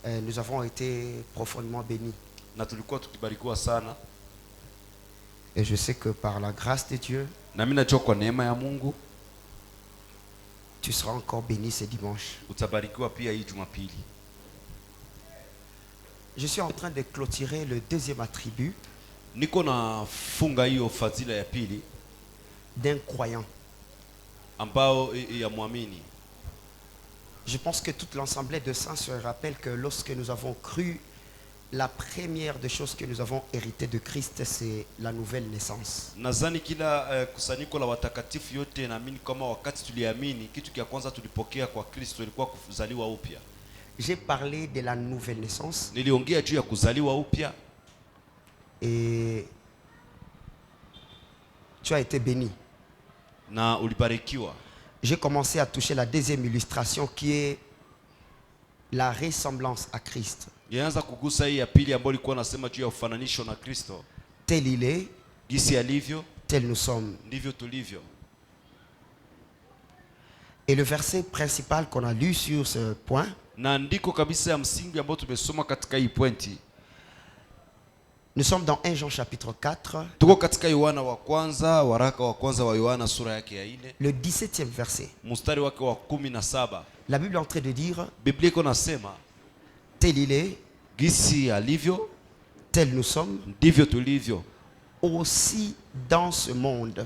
nous avons été profondément bénis. Na tulikuwa tukibarikiwa sana. Et je sais que par la grâce de Dieu, Na mimi najua kwa neema ya Mungu tu seras encore béni ce dimanche. utabarikiwa pia hii Jumapili. Je suis en train de clôturer le deuxième attribut Niko na funga hiyo fadhila ya pili d'un croyant. ambao ya muamini. Je pense que toute l'assemblée de saints se rappelle que lorsque nous avons cru, la première des choses que nous avons hérité de Christ, c'est la nouvelle naissance. Nadhani kila kusanyiko la watakatifu yote naamini kama wakati tuliamini kitu kia kwanza tulipokea kwa Kristo ilikuwa kuzaliwa upya. J'ai parlé de la nouvelle naissance. Niliongea juu ya kuzaliwa upya. Et tu as été béni. Na ulibarikiwa. J'ai commencé à toucher la deuxième illustration qui est la ressemblance à Christ. Yaanza kugusa hii ya pili ambayo ilikuwa nasema juu ya ufananisho na Kristo. Tel il est, Gisi alivyo, tel nous sommes. ndivyo tulivyo. Et le verset principal qu'on a lu sur ce point, Na ndiko kabisa ya msingi ambao tumesoma katika hii pointi. nous sommes dans 1 Jean chapitre 4, Tuko katika Yohana wa kwanza, waraka wa kwanza wa Yohana sura yake ya 4, le 17e verset. mstari wake wa 17. La Bible est en train de dire, Biblia iko nasema tel il est, gisi alivyo, tel nous sommes, ndivyo tulivyo. aussi dans ce monde.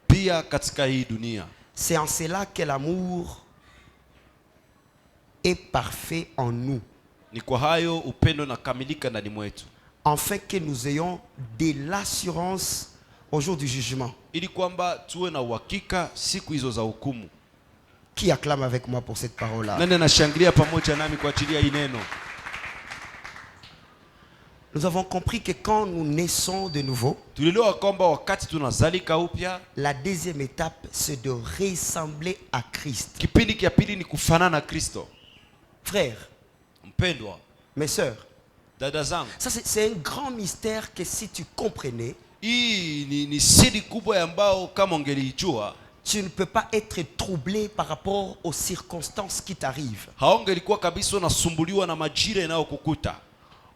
Pia katika hii dunia. C'est en cela que l'amour est parfait en nous, Ni kwa hayo upendo nakamilika ndani mwetu, afin que nous ayons de l'assurance au jour du jugement. ili kwamba tuwe na uhakika siku hizo za hukumu. Qui acclame avec moi pour cette parole-là? Nani anashangilia pamoja nami kwa ajili ya hii neno? Nous avons compris que quand nous naissons de nouveau, Tulielewa kwamba wakati tunazalika upya, la deuxième étape, c'est de ressembler à Christ. kipindi kia pili ni kufanana na Kristo. Frères, Mpendwa, mes sœurs, dada zangu, ça c'est un grand mystère que si tu comprenais, hii ni siri kubwa ambao kama ungelijua, tu ne peux pas être troublé par rapport aux circonstances qui t'arrivent. haungelikuwa kabisa unasumbuliwa na majira yanayokukuta.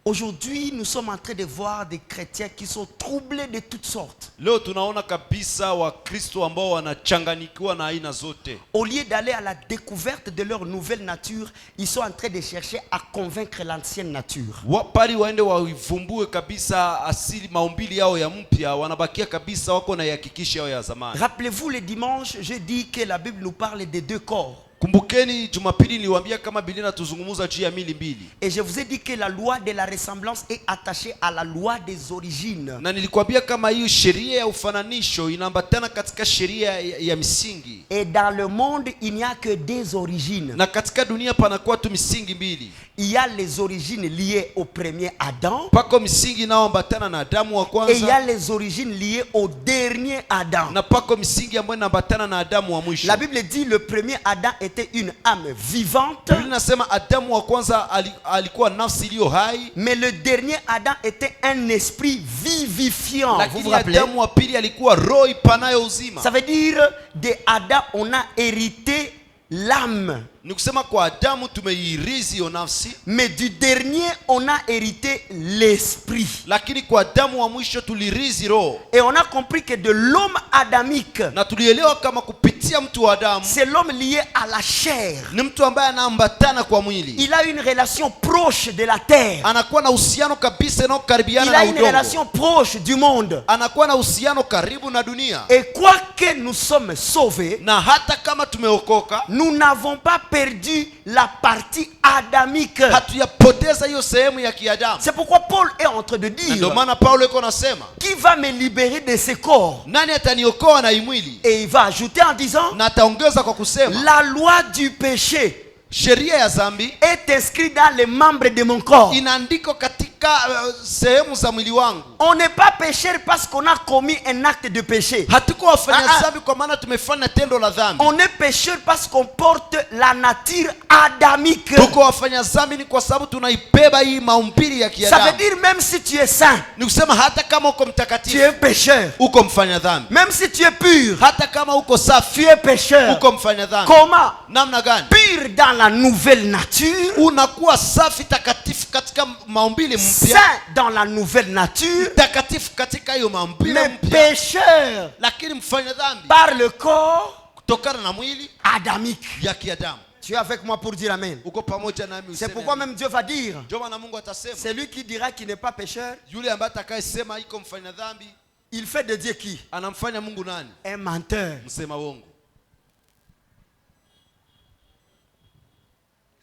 Aujourd'hui, nous sommes en train de voir des chrétiens qui sont troublés de toutes sortes. Leo tunaona kabisa Wakristo ambao wanachanganyikiwa na aina zote. Au lieu d'aller à la découverte de leur nouvelle nature, ils sont en train de chercher à convaincre l'ancienne nature. Wapari waende waivumbue kabisa asili maumbili yao ya mpya, wanabakia kabisa wako na yakikisha yao ya zamani. Rappelez-vous, le dimanche, je dis que la Bible nous parle des deux corps. Kumbukeni Jumapili niliwaambia kama Biblia inatuzungumza juu ya mili mbili. Et je vous ai dit que la loi de la ressemblance est attachée à la loi des origines. Na nilikwambia kama hiyo sheria ya ufananisho inaambatana katika sheria ya misingi. Et dans le monde, il n'y a que deux origines. Na katika dunia panakuwa tu misingi mbili. Il y a les origines liées au premier Adam. Pako misingi inayoambatana na Adamu wa kwanza. Et il y a les origines liées au dernier Adam. Na pako misingi ambayo inaambatana na Adamu wa mwisho. La Bible dit le premier Adam était une âme vivante. Biblia inasema Adamu wa kwanza alikuwa nafsi iliyo hai. Mais le dernier Adam était un esprit vivifiant. Vous vous Lakini rappelez? Adamu wa pili alikuwa roho ipanayo uzima. Ça veut dire de Adam on a hérité l'âme. Ni kusema kwa Adamu tumeirithi hiyo nafsi. Mais du dernier on a hérité l'esprit. Lakini kwa Adamu wa mwisho tulirithi roho. Et on a compris que de l'homme adamique, Na tulielewa kama kupitia mtu wa Adamu c'est l'homme lié à la chair. ni mtu ambaye anaambatana kwa mwili. Il a une relation proche de la terre. Anakuwa na uhusiano kabisa na karibiana Il na a une udongo. relation proche du monde. Anakuwa na uhusiano karibu na dunia. Et quoique nous sommes sauvés, Na hata kama tumeokoka, nous n'avons pas perdu la partie adamique. hatuyapoteza hiyo sehemu ya kiadamu. C'est pourquoi Paul est en train de Na ndio dire, maana Paulo yuko nasema, qui va me libérer de ce corps? nani ataniokoa na imwili? Et il va ajouter en disant, Na ataongeza kwa kusema, la loi du péché sheria ya dhambi est inscrite dans les membres de mon corps. inaandikwa katika katika sehemu za mwili wangu. On n'est pas pécheur parce qu'on a commis un acte de péché. Hatuko wafanya dhambi kwa maana tumefanya tendo la dhambi. On est pécheur parce qu'on porte la nature adamique. Tuko wafanya dhambi ni kwa sababu tunaibeba hii maumbili ya Ça veut kiadamu. dire même si tu es saint, Ni kusema hata kama uko tu mtakatifu, es pécheur. uko mfanya dhambi. Même si tu es pur, Hata kama uko safi, tu es pécheur. uko mfanya dhambi. Comment? Namna gani? Pur dans la nouvelle nature, Unakuwa safi takatifu katika maumbili mpya. saint dans la nouvelle nature, Takatifu katika hiyo maumbili mais mpya. pécheur Lakini mfanya dhambi par le corps kutokana na mwili adamique. ya kiadamu. Tu es avec moi pour dire amen. Uko pamoja nami C'est useme pourquoi amen. même Dieu va dire, Ndio maana Mungu atasema celui qui dira qu'il n'est pas pécheur, yule ambaye atakayesema iko mfanya dhambi il fait de Dieu qui? anamfanya Mungu nani? Un menteur. Msema uongo.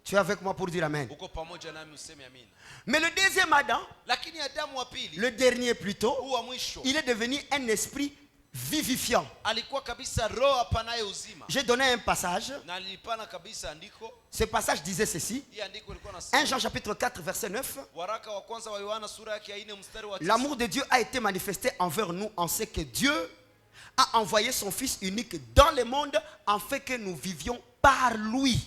Tu es avec moi pour dire amen. Uko pamoja nami useme amina. Mais le deuxième Adam, Lakini Adamu wa pili, le dernier plutôt, huu wa mwisho, il est devenu un esprit vivifiant. alikuwa kabisa roho apanaye uzima. J'ai donné un passage. Na alipana kabisa andiko. Ce passage disait ceci. Hii andiko ilikuwa 1 nasema, Jean chapitre 4 verset 9. waraka wa kwanza wa Yohana sura yake ya 4 mstari wa 9. L'amour de Dieu a été manifesté envers nous en ce que Dieu a envoyé son Fils unique dans le monde afin que nous vivions par lui.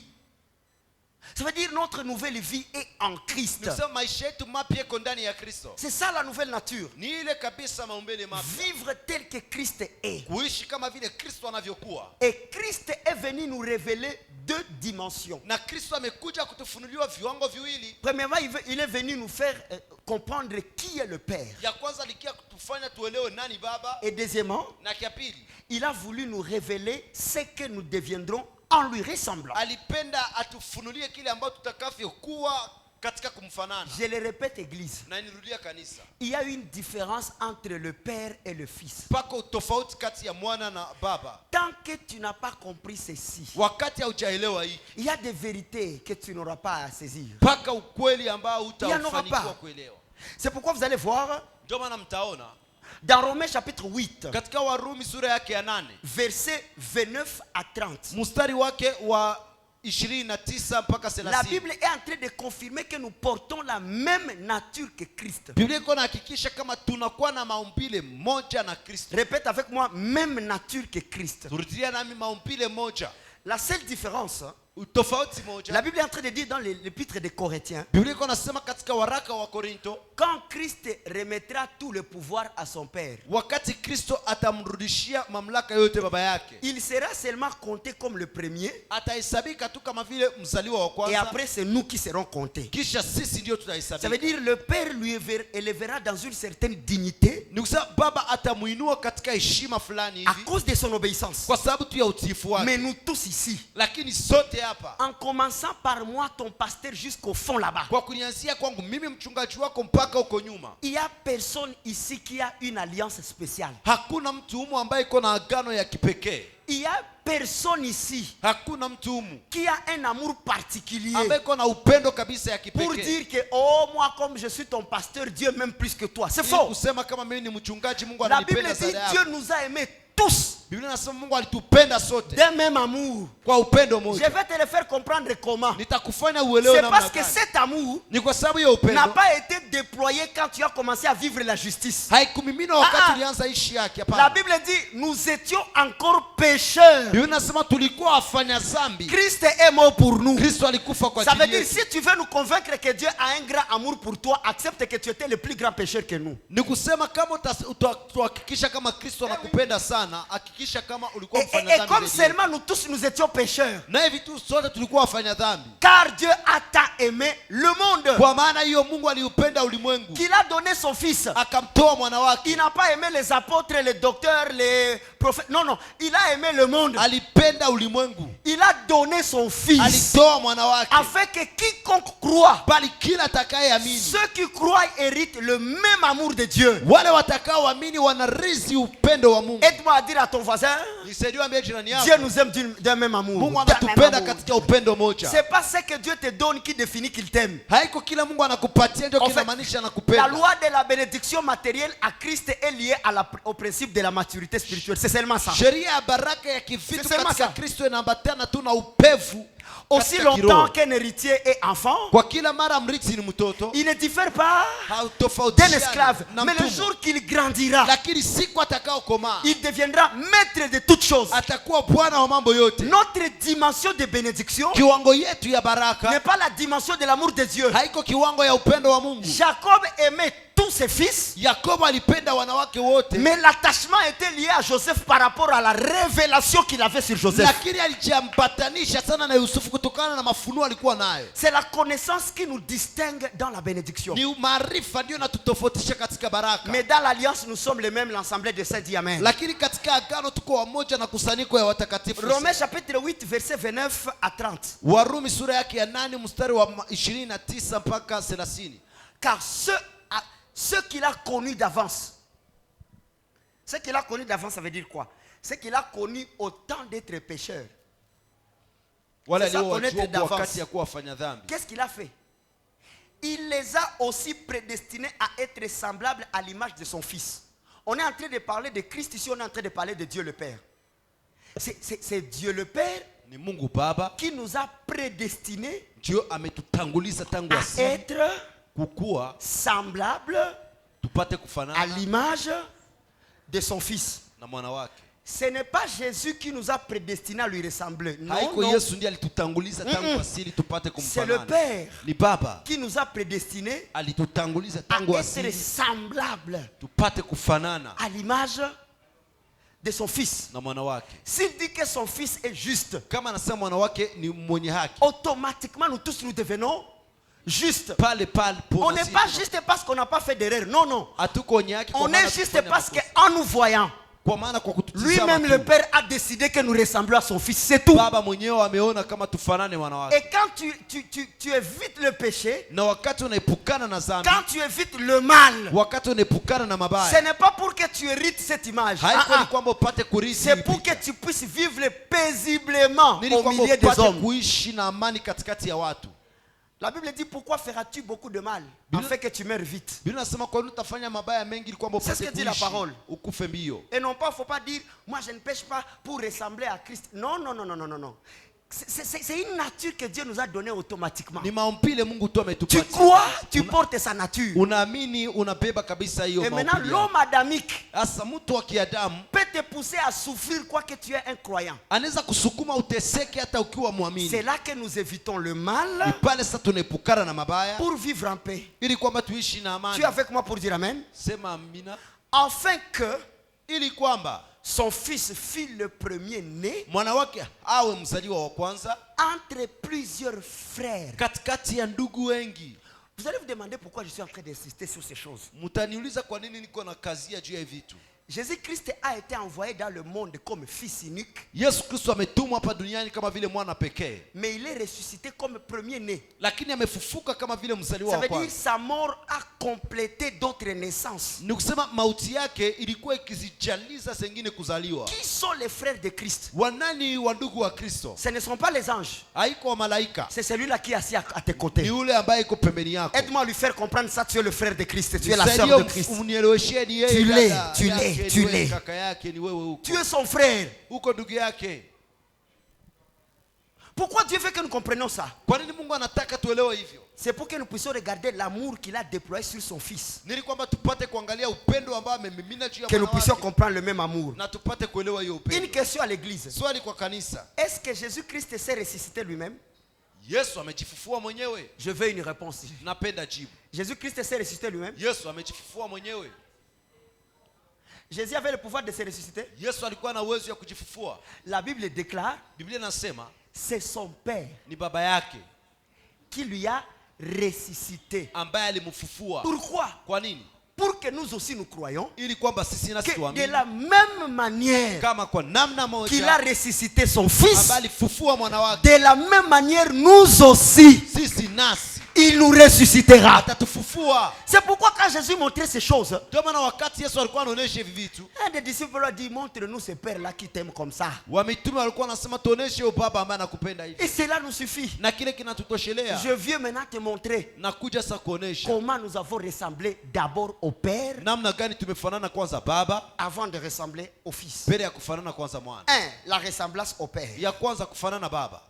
Ça veut dire notre nouvelle vie est en Christ. Nisema maisha yetu mapya yako ndani ya Kristo. C'est ça la nouvelle nature. Ni ile kabisa maumbile mapya. Vivre tel que Christ est. Kuishi kama vile Kristo anavyokuwa. Et Christ est venu nous révéler deux dimensions. Na Kristo amekuja kutufunuliwa viwango viwili. Premièrement, il est venu nous faire comprendre qui est le Père. Ya kwanza likia kutufanya tuelewe nani baba. Et deuxièmement, Na kia pili, il a voulu nous révéler ce que nous deviendrons en lui ressemblant. alipenda atufunulie kile ambacho tutakavyokuwa katika kumfanana. Je le répète, Église. Na nirudia kanisa. Il y a une différence entre le Père et le Fils. Pako tofauti kati ya mwana na baba. Tant que tu n'as pas compris ceci, Wakati haujaelewa hii, il y a des vérités que tu n'auras pas à saisir. paka ukweli ambao Il y en aura utafanikiwa pas. kuelewa. C'est pourquoi vous allez voir Ndio maana mtaona dans Romains chapitre 8, katika Warumi sura yake ya 8, versets 29 à 30. mstari wake wa 29 mpaka 30. La Bible est en train de confirmer que nous portons la même nature que Christ. Biblia iko inahakikisha kama tunakuwa na maumbile moja na Kristo. Répète avec moi, même nature que Christ. Turudia nami maumbile moja. La seule différence, Utofauti moja. la Bible est en train de dire dans l'épître des Corinthiens, Biblia iko nasema katika waraka wa Korinto, quand Christ remettra tout le pouvoir à son Père, wakati Kristo atamrudishia mamlaka yote baba yake, il sera seulement compté comme le premier, atahesabika tu kama vile mzaliwa wa et kwanza, après c'est nous qui serons comptés. kisha sisi ndio Ça veut tutahesabika. dire le Père lui élèvera dans une certaine dignité Ni kusema baba atamuinua katika heshima fulani à hivi cause de son obéissance. kwa sababu tu ya utiifu wake. Mais nous tous ici, Lakini sote hapa, en commençant par moi, ton pasteur, jusqu'au fond là-bas, kwa kunianzia kwangu mimi mchungaji wako mpaka huko nyuma, il n'y a personne ici qui a une alliance spéciale. hakuna mtu humu ambaye iko na agano ya kipekee. Il n'y a personne ici Hakuna mtu humu qui a un amour particulier ambaye iko na upendo kabisa ya pour kipekee. dire que, oh, moi, comme je suis ton pasteur, Dieu m'aime plus que toi. C'est Ili faux. kusema kama mimi ni mchungaji, Mungu La Bible ananipenda dit zaidi Dieu yako. nous a aimés tous Biblia inasema Mungu alitupenda sote d'un même amour. kwa upendo Je moja. vais te le faire comprendre comment. Nitakufanya uelewe C'est namna parce que gani. cet amour Ni kwa sababu ya n'a upendo pas été déployé quand tu as commencé à vivre la justice. haikumimina wakati Ah, ah. ulianza ishi yake. La Hapana. Bible dit nous étions encore pécheurs. Biblia inasema tulikuwa wafanya dhambi, Christ est mort pour nous. Kristo alikufa kwa Ça veut ajili dire yetu. si tu veux nous convaincre que Dieu a un grand amour pour toi, accepte que tu étais le plus grand pécheur que nous. Ni kusema kama utahakikisha kama Kristo anakupenda sana, hakikisha kama ulikuwa Et mfanya dhambi comme zaidi. seulement nous tous nous étions pécheurs, Na hivi tu sote tulikuwa wafanya dhambi. car Dieu a tant aimé le monde Kwa maana hiyo Mungu aliupenda ulimwengu, qu'il a donné son fils. akamtoa mwana wake. Il n'a pas aimé les apôtres, les docteurs, les prophètes. Non, non. Il a aimé le monde. Alipenda ulimwengu, Il a donné son fils alitoa mwana wake, afin que quiconque croit, bali kila atakayeamini, ceux qui croient héritent le même amour de Dieu. wale watakaoamini wanarithi upendo wa Mungu. Aide-moi à dire à ton voisin, Nisaidie ambie jirani Dieu yako, nous aime d'un même amour. Mungu D'un même anatupenda amour. katika upendo moja. C'est pas ce que Dieu te donne qui définit qu'il t'aime. Haiko kila Mungu anakupatia ndio En fait, kinamaanisha La anakupenda. loi de la bénédiction matérielle à Christ est liée au principe de la maturité spirituelle. C'est seulement ça. Sheria ya baraka ya kivitu Sema katika sa. Kristo inaambatana inafuatana tu na upevu. Aussi longtemps qu'un héritier est enfant, Kwa kila mara mrithi ni mtoto, il ne diffère pas d'un hautofautiani esclave. na Mais le mtumwa. jour qu'il grandira, Lakini siku atakaokomaa il deviendra maître de toutes choses. atakuwa bwana wa mambo yote. Notre dimension de bénédiction Kiwango yetu ya n'est baraka pas la dimension de l'amour de Dieu. haiko kiwango ya upendo wa Mungu. Jacob aimait tous ses fils, Yakobo alipenda wanawake wote, mais l'attachement était lié à Joseph par rapport à la révélation qu'il avait sur Joseph. lakini alijiambatanisha sana na Yusufu kutokana na mafunuo alikuwa nayo. C'est la connaissance qui nous distingue dans la bénédiction. Ni maarifa ndio natutofautisha katika baraka. Mais dans l'alliance, nous sommes les mêmes, l'assemblée de saints dit Amen. Lakini katika agano tuko wamoja na kusanyiko ya watakatifu. Romains chapitre 8, verset 29 à 30. Warumi sura yake ya 8 mstari wa 29 mpaka 30. Car ce qu'il a connu d'avance, ce qu'il a connu d'avance, ça veut dire quoi? Ce qu'il a connu au temps d'être pécheur. Wale C'est ça, aliowajua connaître kwa d'avance. wakati ya kuwa wafanya dhambi. Qu'est-ce qu'il a fait? Il les a aussi prédestinés à être semblables à l'image de son Fils. On est en train de parler de Christ ici, on est en train de parler de Dieu le Père. C'est Dieu le Père Ni Mungu Baba qui nous a prédestinés ndio ametutanguliza tangu à asili être kukua semblables tupate à kufanana l'image de son Fils. na mwana wake. Ce n'est pas Jésus qui nous a prédestinés à lui ressembler. Non, Haiko non. Yesu ndiye alitutanguliza tangu asili tupate C'est le kumfanana. Père Ni Baba qui nous a prédestinés alitutanguliza à tangu être asili semblables tupate kufanana à l'image de son Fils. na mwana wake. S'il dit que son Fils est juste, Kama anasema mwana wake ni mwenye haki, automatiquement nous tous nous devenons justes. pale pale On n'est pas juste parce qu'on n'a pas fait d'erreur. Non, non. hatuko wenye haki kwa On maana est juste tufanya parce makosa. qu'en nous voyant, Kwa maana kwa kututizama lui-même le tu, Père a décidé que nous ressemblions à son Fils. C'est tout. Baba mwenyewe ameona kama tufanane mwana wake. Et quand tu évites le péché, Na wakati unaepukana na dhambi, quand tu évites le mal, wakati unaepukana na ce mabaya, n'est pas pour que tu hérites cette image. haiko ni kwamba upate kurithi, C'est pour que tu puisses vivre paisiblement nili au kwamba milieu des upate hommes. kuishi na amani katikati ya watu. La Bible dit pourquoi feras-tu beaucoup de mal afin que tu meurs vite. Biblia inasema kwa nini utafanya mabaya mengi ili kwamba C'est ce upate que dit la kuishi parole. ukufe mbio. Et non pas, il ne faut pas dire, moi je ne pêche pas pour ressembler à Christ. Non, non, non, non, non, non, non. C'est une nature que Dieu nous a donnée automatiquement. Ni maumbile Mungu tu Tu ametupatia. crois, tu portes sa nature. Unaamini, unabeba kabisa hiyo Et maintenant, maumbile. l'homme adamique Sasa mtu wa kiadamu peut te pousser à souffrir quoi que tu es un croyant. anaweza kusukuma uteseke hata ukiwa C'est muamini. là que nous évitons le mal Ni pale sasa tunaepukana na mabaya pour vivre en paix. ili kwamba tuishi na Tu amani. es avec moi pour dire Amen? Sema amina. Afin que Ili kwamba son fils fût le premier-né mwana wake awe mzaliwa wa kwanza entre plusieurs frères. katikati ya ndugu wengi. Vous allez vous demander pourquoi je suis en train d'insister sur ces choses. Mtaniuliza kwa nini niko na kazia juu ya vitu. Jésus-Christ a été envoyé dans le monde comme fils unique, Yesu Kristo ametumwa hapa duniani kama vile mwana pekee, mais il est ressuscité comme premier-né. lakini amefufuka kama vile mzaliwa Ça wa veut dire kwanza. sa mort a complété d'autres naissances. Ni kusema mauti yake ilikuwa ikizijaliza zingine kuzaliwa. Qui sont les frères de Christ? Wanani wa ndugu wa Kristo? Ce ne sont pas les anges. Haiko wa malaika, C'est celui-là qui est assis à tes ni côtés. yule ambaye iko pembeni yako. Aide-moi à lui faire comprendre ça. Tu es le frère de Christ. Tu es la sœur Nisaidie de Christ. unieleweshe ni yeye Tu l'es, dada tu yake, l'es, ni tu wewe l'es. kaka yake, ni wewe huko. Tu es son frère. Uko ndugu yake. Pourquoi Dieu veut que nous comprenions ça? Kwa nini Mungu anataka tuelewe hivyo? C'est pour que nous puissions regarder l'amour qu'il a déployé sur son fils. Nili kwamba tupate kuangalia upendo ambao amemimina juu ya Que nous mwana puissions wake comprendre le même amour. na tupate kuelewa hiyo Une upendo. question à l'église. Swali kwa kanisa. Est-ce que Jésus-Christ s'est ressuscité lui-même? Yesu amejifufua mwenyewe? Je veux une réponse. Napenda jibu. Jésus-Christ s'est ressuscité lui-même? Yesu amejifufua mwenyewe? Jésus avait le pouvoir de se ressusciter? Yesu alikuwa na uwezo ya kujifufua? La Bible déclare, Biblia inasema c'est son Père ni baba yake qui lui a ressuscité. ambaye alimfufua. Pourquoi? Kwa nini? Pour que nous aussi nous croyons Ili kwamba sisi nasi que de tuamini la même manière kama kwa namna qu'il a moja ressuscité son fils, ambaye alifufua mwana wake, de la même manière nous aussi, sisi nasi il nous ressuscitera. atatufufua. C'est pourquoi quand Jésus montrait ces choses, Ndio maana wakati Yesu alikuwa anaonesha hivi vitu, un des disciples leur a dit, montre-nous ce père-là qui t'aime comme ça. wamitume walikuwa wanasema tuoneshe huyo baba ambaye anakupenda hivi, Et cela nous suffit. na kile kinatutoshelea. Je viens maintenant te montrer Nakuja sasa kuonesha comment nous avons ressemblé d'abord au Père namna gani tumefanana kwanza baba avant de ressembler au Fils. mbele ya kufanana kwanza mwana. La ressemblance au Père. Ya kwanza kufanana baba,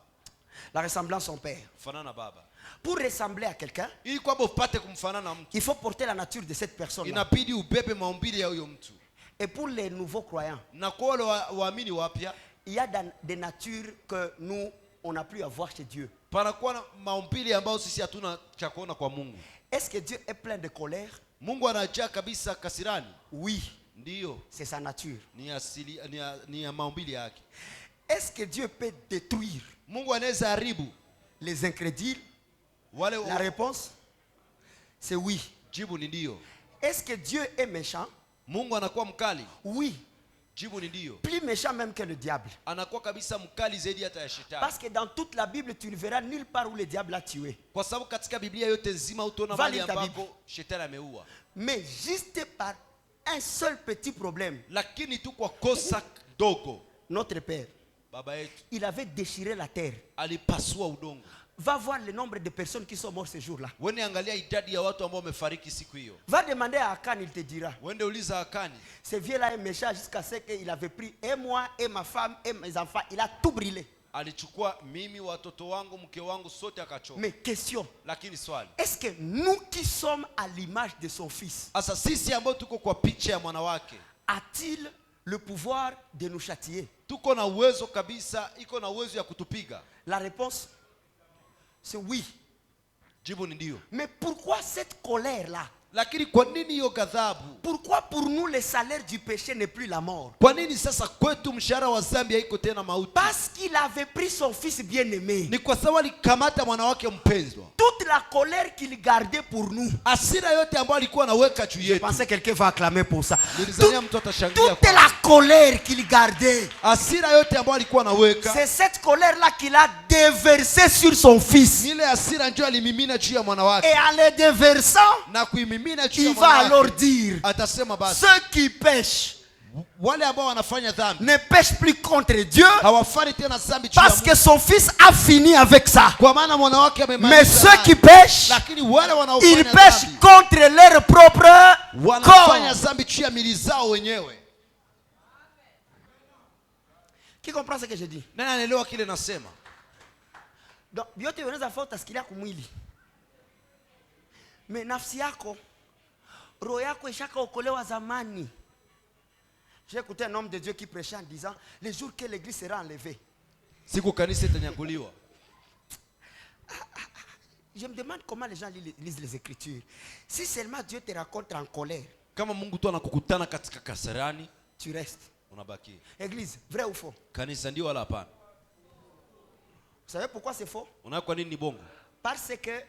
La ressemblance au Père. kufanana baba. Pour ressembler à quelqu'un, Ili kwamba upate kumfanana mtu, il faut porter la nature de cette personne. inabidi ubebe maumbile ya huyo mtu. Et pour les nouveaux croyants, Na kwa wale waamini wapya, il y a des natures que nous, on n'a plus à voir chez Dieu. panakuwa na maumbile ambayo sisi hatuna cha kuona kwa Mungu. Est-ce que Dieu est plein de colère? Mungu anajaa kabisa kasirani. Oui, Ndiyo, c'est sa nature. ni asili, ni ya maumbile yake. Est-ce que Dieu peut détruire Mungu anaweza haribu les incrédules? wale La réponse, c'est oui. jibu ni ndio. Est-ce que Dieu est méchant? Mungu anakuwa mkali? Oui, Jibu ni ndio. plus méchant même que le diable. Anakuwa kabisa mkali zaidi hata ya shetani. Parce que dans toute la Bible, tu ne verras nulle part où le diable a tué. Kwa sababu katika Biblia yote nzima utaona Vali mahali ta Bible. ambako shetani ameua. Mais juste par un seul petit problème, Lakini tu kwa kosa dogo, notre Père, baba yetu il avait déchiré la terre. alipasua udongo. Va voir le nombre de personnes qui sont mortes ce jour-là. Wende angalia idadi ya watu ambao wamefariki siku hiyo. Va demander à Akan, il te dira. Wende uliza Akani. Ce vieux-là est méchant jusqu'à ce qu'il avait pris et moi, et ma femme, et mes enfants. Il a tout brûlé. Alichukua mimi, watoto wangu, mke wangu, sote akachoma. Mais question, Lakini swali, est-ce que nous qui sommes à l'image de son fils, asa sisi ambao tuko kwa picha ya mwana wake, a-t-il le pouvoir de nous châtier? tuko na uwezo kabisa, iko na uwezo ya kutupiga? La réponse, c'est oui. Jibu ni ndio. Mais pourquoi cette colère-là? Lakini kwa nini hiyo ghadhabu? Pourquoi pour nous le salaire du péché n'est plus la mort? Kwa nini sasa kwetu mshahara wa dhambi haiko tena mauti? Parce qu'il avait pris son fils bien-aimé. Ni kwa sababu alikamata mwana wake mpendwa. Toute la colère qu'il gardait pour nous. Hasira yote ambayo alikuwa anaweka juu Je yetu. pensais que quelqu'un va acclamer pour ça. Nilizania mtu atashangilia Toute la colère qu'il gardait. hasira yote ambayo alikuwa anaweka. C'est cette colère-là qu'il a déversée sur son fils. Ile hasira ndio alimimina juu ya mwana wake. Et en le déversant, Na kuimimina juu ya il va mwana alors wake. dire, Atasema basi, ceux qui pêchent wale ambao wanafanya dhambi ne pêchent plus contre Dieu hawafanyi tena dhambi juu ya parce Mungu. que son fils a fini avec ça. Kwa maana mwana wake Mais amemaliza ceux naye. qui pêchent, Lakini wale ils wanaofanya pêchent dhambi contre leur propre wanafanya corps. dhambi juu ya mili zao wenyewe. Qui comprend ce que je dis? Nani anaelewa kile nasema? Donc, vyote vinaweza fuata sikilia kumwili. Mais nafsi yako, roho yako ishakaokolewa zamani. J'ai écouté un homme de Dieu qui prêchait en disant, le jour que l'église sera enlevée. Siku kanisa itanyakuliwa. Je me demande comment les gens lisent les Écritures. Si seulement Dieu te rencontre en colère, Kama Mungu tu anakukutana katika kasarani, tu restes. unabaki. Église, vrai ou faux? Kanisa ndio wala hapana? Vous savez pourquoi c'est faux? Unaona kwa nini ni bongo? Parce que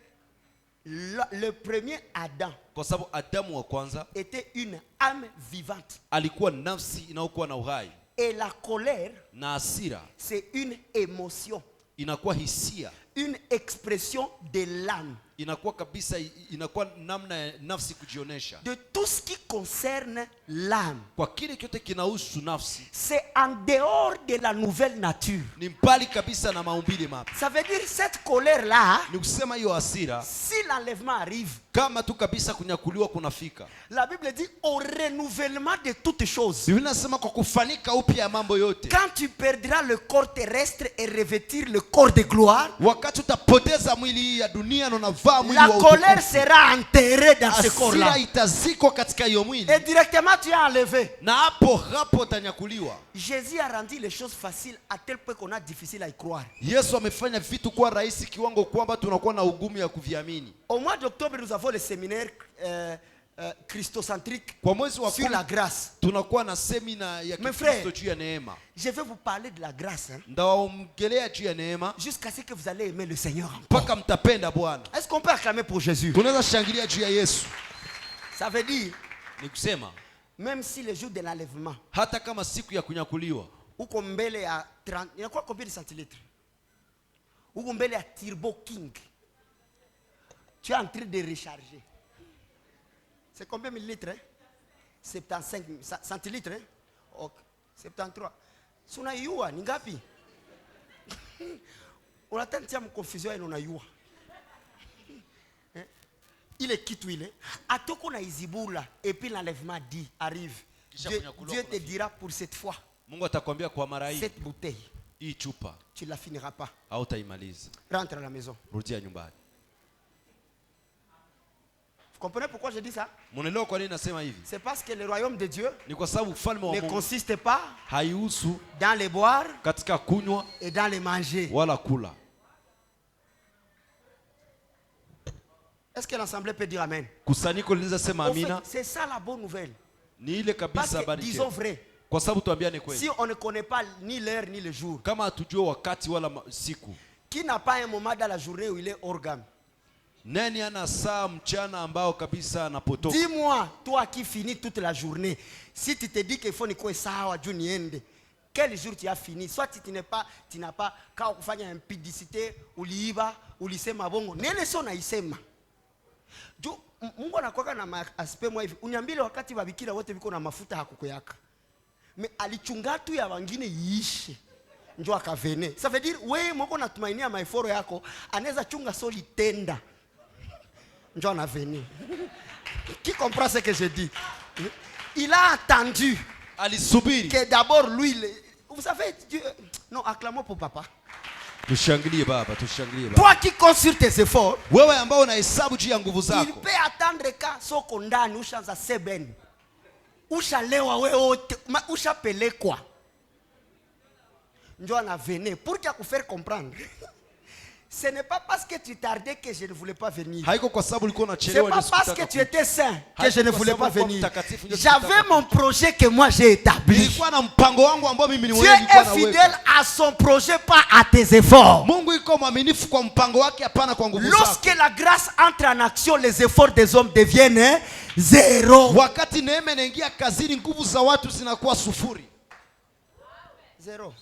le premier Adam Kwa sababu Adamu wa kwanza était une âme vivante. alikuwa nafsi inayokuwa na uhai, Et la colère, na hasira c'est une émotion, inakuwa hisia, une expression de l'âme, inakuwa kabisa, inakuwa namna ya nafsi kujionesha. de tout ce qui concerne l'âme. Kwa kile kyote kinahusu nafsi, C'est en dehors de la nouvelle nature. ni mbali kabisa na maumbile mapya. Ça veut dire cette colère-là, Ni kusema hiyo hasira, si l'enlèvement arrive, kama tu kabisa kunyakuliwa kunafika, la Bible dit au renouvellement de toutes choses. Biblia inasema kwa kufanika upya ya mambo yote. Quand tu perdras le corps terrestre et revêtir le corps de gloire, Wakati utapoteza mwili hii ya dunia na unavaa mwili la wa colère utukufu, sera enterrée dans ce corps-là. hasira itazikwa katika hiyo mwili, Et directement tu es enlevé. na hapo utanyakuliwa. Jésus a rendu les choses faciles à tel point qu'on a difficile à y croire. Yesu amefanya vitu kuwa rahisi kiwango kwamba tunakuwa na ugumu ya kuviamini. Au mois d'octobre, nous avons le séminaire christocentrique Kwa mwezi wa sur 10 la grâce. tunakuwa na semina ya Mes Kikristo frères, juu ya neema. Je vais vous parler de la grâce, hein, Ndawaongelea juu ya neema jusqu'à ce que vous allez aimer le Seigneur encore. mpaka mtapenda Bwana. Est-ce qu'on peut acclamer pour Jésus? Tunaweza shangilia juu ya Yesu. Ça veut dire, Ni kusema même si le jour de l'enlèvement, hata kama siku ya kunyakuliwa uko mbele ya 30, il y a quoi combien de centilitres? Uko mbele ya Turbo King. Tu es en train de recharger. C'est combien de millilitres, hein? 75 centilitres, hein? Okay. 73. Suna yua, ni ngapi? Unatantia mkonfusion yenu na yua. Il quitte il est. Atoko na izibula et puis l'enlèvement dit arrive. Dieu te dira pour cette fois. Mungu atakwambia kwa mara hii. Cette bouteille. Hii chupa. Tu la finiras pas. Hautaimaliza. Rentre à la maison. Rudia nyumbani. Vous comprenez pourquoi je dis ça? Munaelewa kwa nini nasema hivi? C'est parce que le royaume de Dieu Ni kwa sababu ufalme wa ne Mungu consiste pas haihusu dans les boire katika kunywa et dans les manger. wala kula. Est-ce que l'assemblée peut dire amen? Kusanyiko linaweza sema Au fait, amina. c'est ça la bonne nouvelle. Ni ile Parce kabisa que, habari disons njema. vrai, Kwa sababu tuambiane kweli. si on ne connaît pas ni l'heure ni le jour, Kama hatujua wakati wala siku. qui n'a pas un moment dans la journée où il est organe? Nani ana saa mchana ambao kabisa anapotoka? Dis-moi, toi qui finis toute la journée, si tu te dis qu'il faut niko sawa juu niende, quel jour tu as fini? Soit tu n'as pas quand kufanya impudicité, uliiba, ulisema bongo. Nene sio naisema. Juu Mungu anakuwa na aspect mwa hivi. Uniambie wakati babikira wote biko na mafuta hakukuyaka. Mais alichunga tu ya wengine iishe. Ndio akavene. Ça veut dire wewe mko natumainia maiforo yako, anaweza chunga soli tenda. Ndio anaveni. Qui comprend ce que je dis? Il a attendu Alisubiri. que d'abord lui, vous savez, Dieu, non, acclamons pour papa. Tushangilie baba, tushangilie baba. Toi qui comptes sur tes efforts, Wewe ambao unahesabu juu ya nguvu il zako. peut attendre ka soko ndani ushaanza seben. Ushalewa wewe ushapelekwa. Ndio anaveni pour qu'il faire comprendre. Ce n'est pas parce que tu tardais que je ne voulais pas venir. Haiko kwa sababu ulikuwa C'est unachelewa pas parce que tu étais saint que je ne voulais pas venir. J'avais mon projet que moi j'ai établi. Nilikuwa na mpango wangu ambao mimi Dieu niwewe nilikuwa est na fidèle à son projet, pas à tes efforts. Mungu iko mwaminifu kwa mpango wake, hapana kwa nguvu zako. Lorsque la grâce entre en action, les efforts des hommes deviennent zéro. Wakati neema inaingia kazini, nguvu za watu zinakuwa sufuri. Zéro.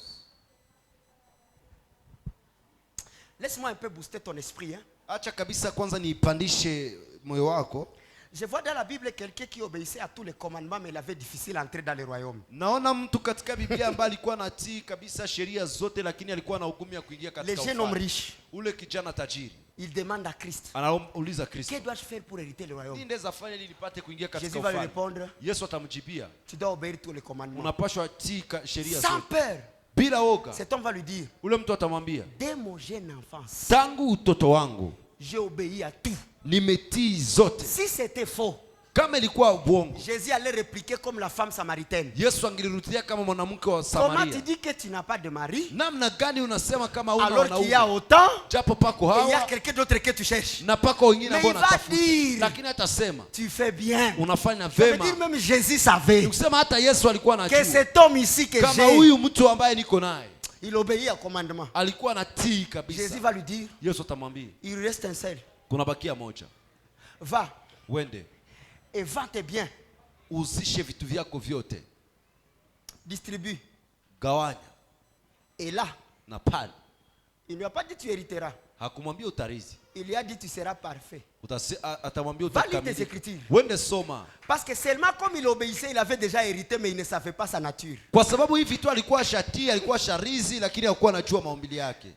Laisse-moi un peu booster ton esprit. Hein. Acha kabisa kwanza niipandishe moyo wako. Je vois dans la Bible quelqu'un qui obéissait à tous les commandements, mais il avait difficile à entrer dans le royaume. Naona mtu katika Biblia ambaye alikuwa anatii kabisa sheria zote, lakini alikuwa na hukumu ya kuingia Les katika jeunes hommes ufalme. riches, Ule kijana tajiri il demande à Christ, anauliza Kristo, que dois-je faire pour hériter le royaume? nini ndeza fanya ili nipate kuingia katika Jésus va lui ufalme? répondre, Yesu atamjibia, tu dois obéir tous les commandements. unapaswa tii sheria Sans zote peur. bila oga. Cet homme va lui dire, Ule mtu atamwambia, dès mon jeune enfance, tangu utoto wangu j'ai obéi à tout. nimetii zote. Si c'était faux, Kama ilikuwa uongo, Jésus allait répliquer comme la femme samaritaine. Yesu angelirudia kama mwanamke wa Comment tu Samaria. dis que tu n'as pas de mari Namna gani unasema kama una alors qu'il y a wanaume? autant Japo pako et il y a hawa quelqu'un d'autre que tu cherches? na pako wengine Mais ambao il va unatafuta. dire, Lakini atasema tu fais bien. unafanya Ça veut vema. dire même Jésus savait Nikusema hata Yesu alikuwa que anajua cet homme ici que kama j'ai, huyu mtu ambaye niko naye il obéit au commandement. alikuwa anatii Jésus kabisa. va lui dire, Yesu atamwambia il reste un seul. kuna bakia moja, Va wende et vends tes biens. uzishe vitu vyako vyote, Distribue. gawanya. Et là, Na pale il ne a pas dit tu hériteras. hakumwambia utarizi, Il lui a dit tu seras parfait. atamwambia Va lire des utakamilika. Écritures. Wende soma, Parce que seulement comme il obéissait, il avait déjà hérité, mais il ne savait pas sa nature. kwa sababu hivi tu alikuwa shatii, alikuwa sharizi, lakini hakuwa anajua maumbili yake.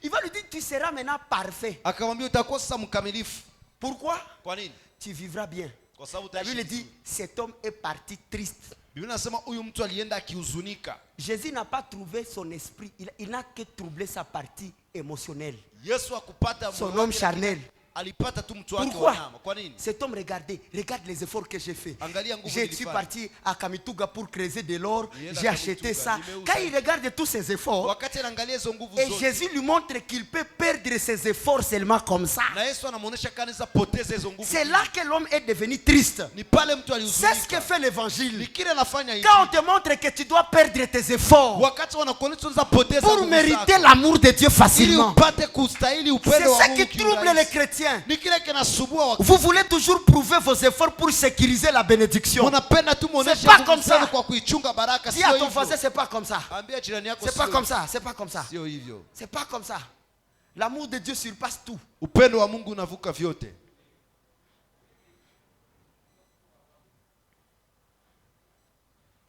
Il va lui dire tu seras maintenant parfait. Akamwambia utakuwa sasa mkamilifu. Pourquoi? Kwa nini? Tu vivras bien. Kwa sababu La Bible utaishi. dit cet homme est parti triste. Biblia inasema huyu mtu alienda akihuzunika. Jésus n'a pas trouvé son esprit, il n'a que troublé sa partie émotionnelle. Yesu akupata Son moyo homme wake, charnel. alipata tu mtu wake wa Pourquoi? nyama. Kwa nini? Cet homme, regardez, regarde les efforts que j'ai fait. Angalia nguvu Je suis nilifanya. parti à Kamituga pour creuser de l'or. Nienda J'ai acheté Kamituga, ça. nimeuza. Quand il regarde tous ces efforts, Wakati anaangalia hizo nguvu et zote, Jésus lui montre qu'il peut perdre ses efforts seulement comme ça. na Yesu anamuonesha kanisa poteza hizo nguvu. C'est là que l'homme est devenu triste. Ni pale mtu C'est ce que alihuzunika. fait Ni l'évangile. kile anafanya hivi. Quand on te montre que tu dois perdre tes efforts Wakati wanakuonesha unaweza poteza pour nguvu mériter zako, l'amour de Dieu ili facilement. upate kustahili C'est upendo wa ce Mungu qui trouble les kiurahisi. chrétiens. Ni kile kinasumbua wa Vous voulez toujours prouver vos efforts pour sécuriser la bénédiction. unapenda tu muoneshe C'est pas nguvu comme ça. zenu kwa kuichunga baraka, Dis à sio ton voisin, hivyo. c'est pas comme ça. Ambia jirani yako C'est pas sio- comme ça, c'est pas comme ça. sio hivyo. C'est pas comme ça. L'amour de Dieu surpasse tout. Upendo wa Mungu unavuka vyote.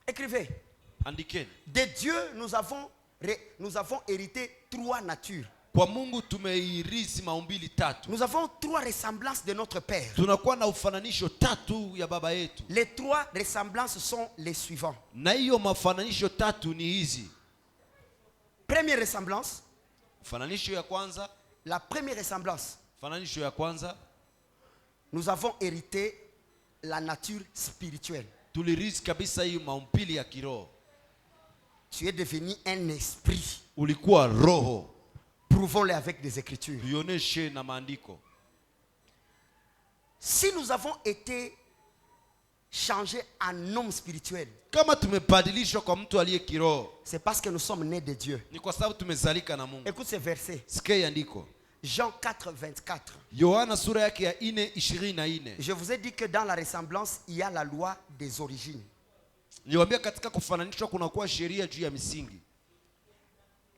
Écrivez. Andikeni. De Dieu, nous avons hérité 3 natures. Kwa Mungu tumeirithi maumbili tatu. Nous avons 3 ressemblances de notre Père. Tunakuwa na ufananisho tatu ya baba yetu. Les 3 ressemblances sont les suivants. Na hiyo mafananisho tatu ni hizi. Première ressemblance. Ufananisho ya kwanza. La première ressemblance. Ufananisho ya kwanza. Nous avons hérité la nature spirituelle. Tulirithi kabisa hiyo maumbili ya kiroho. Tu es devenu un esprit. Ulikuwa roho. Prouvons-le avec des écritures. Tuoneshe na maandiko. Si nous avons été changés en homme spirituel, Kama tumebadilishwa kwa mtu aliye kiroho, c'est parce que nous sommes nés de Dieu. ni kwa sababu tumezalika na Mungu. Écoute ce verset. Sikia andiko. Jean 4, 24. Yohana sura yake ya 4:24. Je vous ai dit que dans la ressemblance, il y a la loi des origines. Niwaambia katika kufananishwa kuna kuwa sheria juu ya misingi.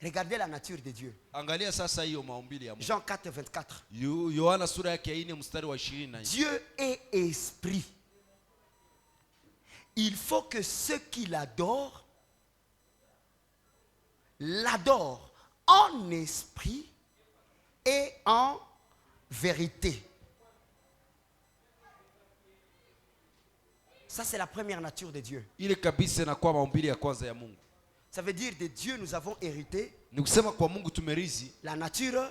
Regardez la nature de Dieu. Angalia sasa hiyo maumbili ya Mungu. Jean 4, 24. Yohana sura yake ya 4 mstari wa 24. Dieu est esprit. Il faut que ceux qui l'adorent en esprit et en vérité. Ça, c'est la première nature de Dieu. Ile kabisa inakuwa maumbili ya kwanza ya Mungu. Ça veut dire de Dieu nous avons hérité Ni kusema kwa Mungu tumerithi la nature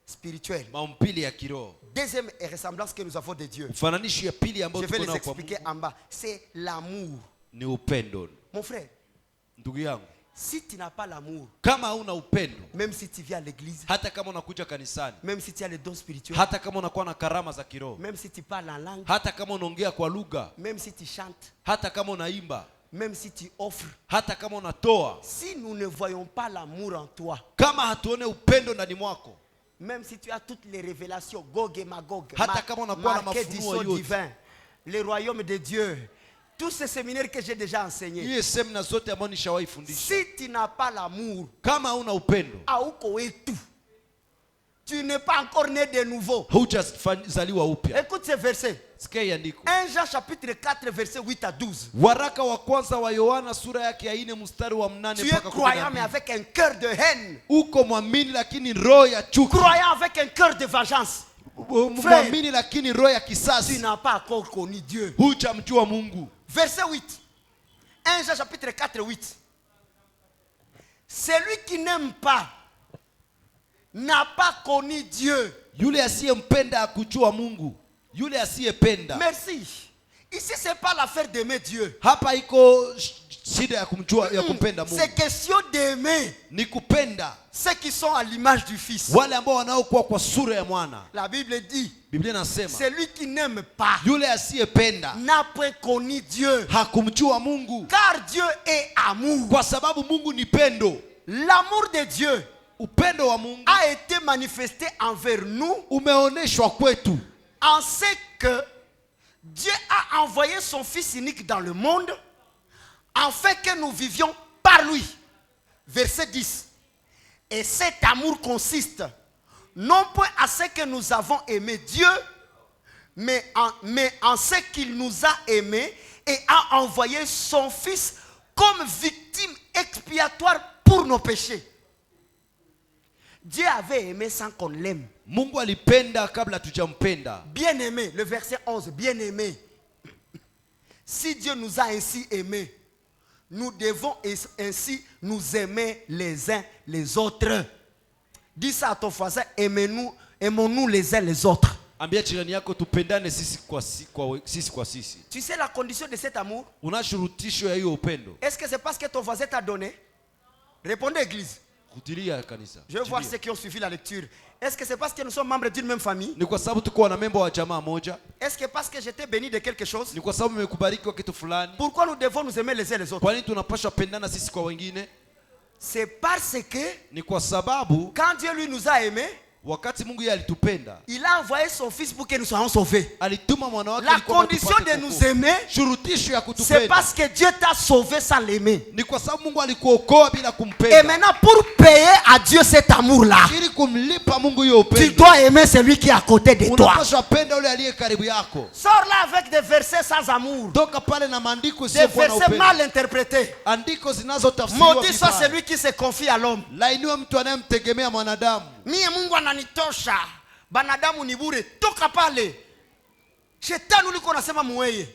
spirituelle. maumbili ya kiroho. Deuxième ressemblance que nous avons de Dieu. Ufananisho ya pili Je ambao vais tuko les nao kwa expliquer Mungu en bas. C'est l'amour. ni upendo. Mon frère, Ndugu yangu, si tu n'as pas l'amour, kama hauna upendo, même si tu viens à l'église, hata kama unakuja kanisani, même si tu as les dons spirituels, hata kama unakuwa na karama za kiroho, même si tu parles en langue, hata kama unaongea kwa lugha, même si tu chantes, hata kama unaimba, même si tu offres, hata kama unatoa, si nous ne voyons pas l'amour en toi, kama hatuone upendo ndani mwako, même si tu as toutes les révélations, Gog et Magog, Hata kama unakuwa na marqué mafunuo du sceau yote. divin, le royaume de Dieu, tous ces séminaires que j'ai déjà enseignés, hiyo semina zote ambazo nishawahi fundisha, si tu n'as pas l'amour, kama hauna upendo, auko etu, tu n'es pas encore né de nouveau. hujazaliwa upya. Écoute ce verset. Sikia hii andiko. 1 Jean chapitre 4 verset 8 à 12. Waraka wa kwanza wa Yohana sura yake ya 4 mstari wa 8 Tu es mpaka croyant mais 12. avec un cœur de haine. Uko mwamini lakini roho ya chuki. Croyant avec un cœur de vengeance. Mwamini lakini roho ya Tu kisasi. n'as pas encore connu Dieu. Hujamjua Mungu. Verset 8. 1 Jean chapitre 4 8. Celui qui n'aime pas n'a pas connu Dieu. Yule asiyempenda hakujua Mungu. Yule asiyependa. Merci. Ici c'est pas l'affaire d'aimer Dieu. Hapa iko shida ya kumjua ya kumpenda Mungu. C'est question d'aimer Ni kupenda ceux qui sont à l'image du Fils. wale ambao wanaokuwa kwa sura ya mwana. La Bible dit, Biblia inasema celui qui n'aime pas yule asiyependa n'a point connu Dieu. hakumjua Mungu, Car Dieu est amour. kwa sababu Mungu ni pendo. L'amour de Dieu Upendo wa Mungu a été manifesté envers nous umeoneshwa kwetu en ce que Dieu a envoyé son Fils unique dans le monde afin que nous vivions par lui. Verset 10. Et cet amour consiste non point à ce que nous avons aimé Dieu, mais en ce qu'il nous a aimés et a envoyé son Fils comme victime expiatoire pour nos péchés. Dieu avait aimé sans qu'on l'aime. Mungu alipenda kabla tujampenda. Bien aimé, le verset 11, bien aimé. Si Dieu nous a ainsi aimés, nous devons ainsi nous aimer les uns les autres. Dis ça à ton voisin, aimons-nous les uns les autres. Ambia jirani yako tupendane sisi kwa sisi. Tu sais la condition de cet amour? Una shurutisho ya hiyo upendo. Est-ce que c'est parce que ton voisin t'a donné? Répondez église. Kutilia kanisa. Je veux voir ceux qui ont suivi la lecture. Est-ce que c'est parce que nous sommes membres d'une même famille? Ni kwa sababu tuko na member wa jamaa moja? Est-ce que parce que j'étais béni de quelque chose? Ni kwa sababu nimekubariki kwa kitu fulani? Pourquoi nous devons nous aimer les uns les autres? Kwa nini tunapaswa pendana sisi kwa wengine? C'est parce que Ni kwa sababu quand Dieu lui nous a aimés, wakati Mungu yeye alitupenda, il a envoyé son fils pour que nous soyons sauvés. alituma mwana wake La ili kwamba condition tupate de nous wokovu. aimer, Shurutisho ya c'est kutupenda parce que Dieu t'a sauvé sans l'aimer. ni kwa sababu Mungu alikuokoa bila Et kumpenda. maintenant, pour payer à Dieu cet amour-là, Ili kumlipa Mungu hiyo tu upendo, dois aimer celui qui est à côté de toi. unapaswa penda yule aliye karibu yako. Sors là avec des versets sans amour, Toka pale na maandiko des isiyokuwa na versets upendo, mal interprétés. andiko zinazotafsiriwa Maudit soit vibaya. celui qui se confie à l'homme. Lainiwe mtu anayemtegemea mwanadamu. Mie Mungu ananitosha, banadamu ni bure. Toka pale. Shetani uliko nasema muweye.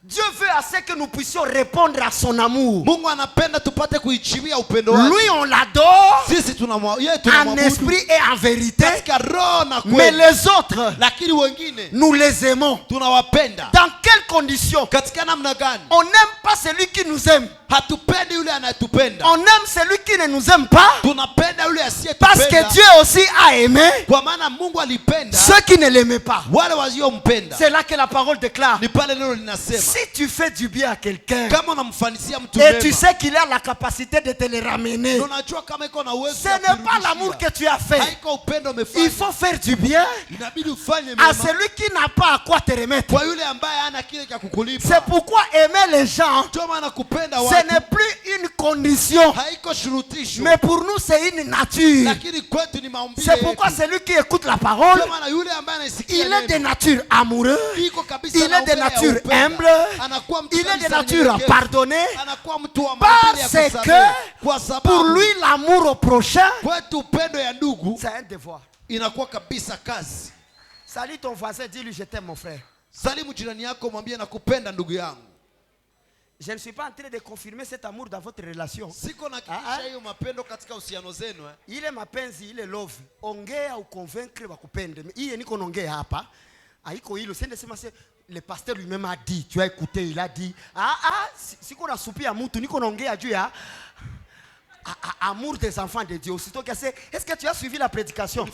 Dieu veut assez que nous puissions répondre à son amour. Mungu anapenda tupate kuichimia upendo wake. Lui on l'adore Sisi yeye en tunamwabudu esprit et en vérité. katika roho na Mais kweli. les autres, Lakini wengine nous les aimons. tunawapenda. Dans quelles conditions? Katika namna gani? On n'aime pas celui qui nous aime. Hatupendi yule anayetupenda. On aime celui qui ne nous aime pas. Tunapenda yule Parce asiyetupenda. que Dieu aussi a aimé Kwa maana Mungu alipenda ceux qui ne l'aimaient pas. wale wasiompenda. C'est là que la parole déclare. Ni pale neno linasema, Si tu fais du bien à quelqu'un kama unamfanisia mtu et tu mema, sais qu'il a la capacité de te le ramener, na unajua kama iko na uwezo ce wa n'est pas kurudishia. l'amour que tu as fait. Haiko upendo Il umefanya. faut faire du bien Inabidi ufanye à mema celui qui n'a pas à quoi te remettre. kwa yule ambaye hana kile cha kukulipa. C'est pourquoi aimer les gens, Ndio maana kupenda ce watu n'est plus une condition, haiko shurutisho, mais pour nous c'est une nature. lakini kwetu ni maumbile. C'est pourquoi celui qui écoute la parole, Ndio maana yule ambaye anasikia il est de neno, nature amoureux, iko kabisa il na est de upendo ya nature upendo. humble, Anakuwa mtu il est de kabisa nature à mnyenyekevu. pardonner. Anakuwa mtu wa Parce maadili ya que kusamehe. Kwa pour sababu lui l'amour au prochain, kwetu upendo ya ndugu c'est un devoir. inakuwa kabisa kazi. Salut ton voisin, dis-lui je t'aime mon frère. Salimu jirani yako, mwambie nakupenda ndugu yangu. Je ne suis pas en train de confirmer cet amour dans votre relation. Siko na Ah, kisha hiyo mapendo katika uhusiano zenu Ile mapenzi, ile love, ongea uconvaincre wakupende. Iye niko naongea hapa. Haiko hilo, sende sema se le pasteur lui-même a dit, tu as écouté, il a dit. Siko na supi ya mtu, niko naongea juu ya amour des enfants de Dieu. Aussitôt que c'est, est-ce que tu as suivi la prédication?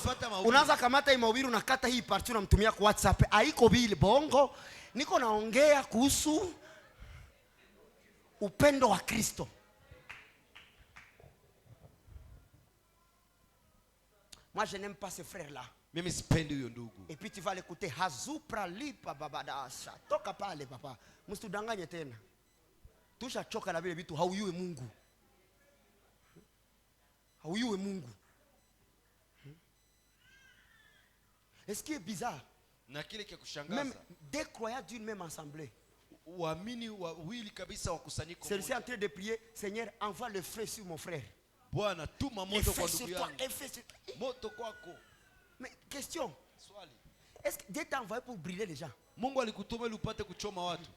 Unaanza kamata hii mahubiri unakata hii parti unamtumia kwa WhatsApp. Haiko vile bongo. Niko naongea kuhusu upendo wa Kristo. Moi je n'aime pas ce frère là. Mimi sipendi huyo ndugu. Et puis tu vas l'écouter. Hazupra lipa babadasha. Toka pale papa. Msitudanganye tena. Tusha choka na vile vitu hauyue Mungu. Hauyue Mungu. Est-ce qui est bizarre? Na kile kia Même kushangaza, des croyants d'une même assemblée. waamini wawili kabisa wakusanyiko Celui-ci est en moja. train de prier, Seigneur, envoie le feu sur mon frère. Bwana tuma Et moto fais kwa sur ndugu toi, yangu. et fais sur toi. Moto kwako. Mais question, Swali. est-ce que Dieu t'a envoyé pour brûler les gens? Mungu alikutuma ili upate kuchoma watu.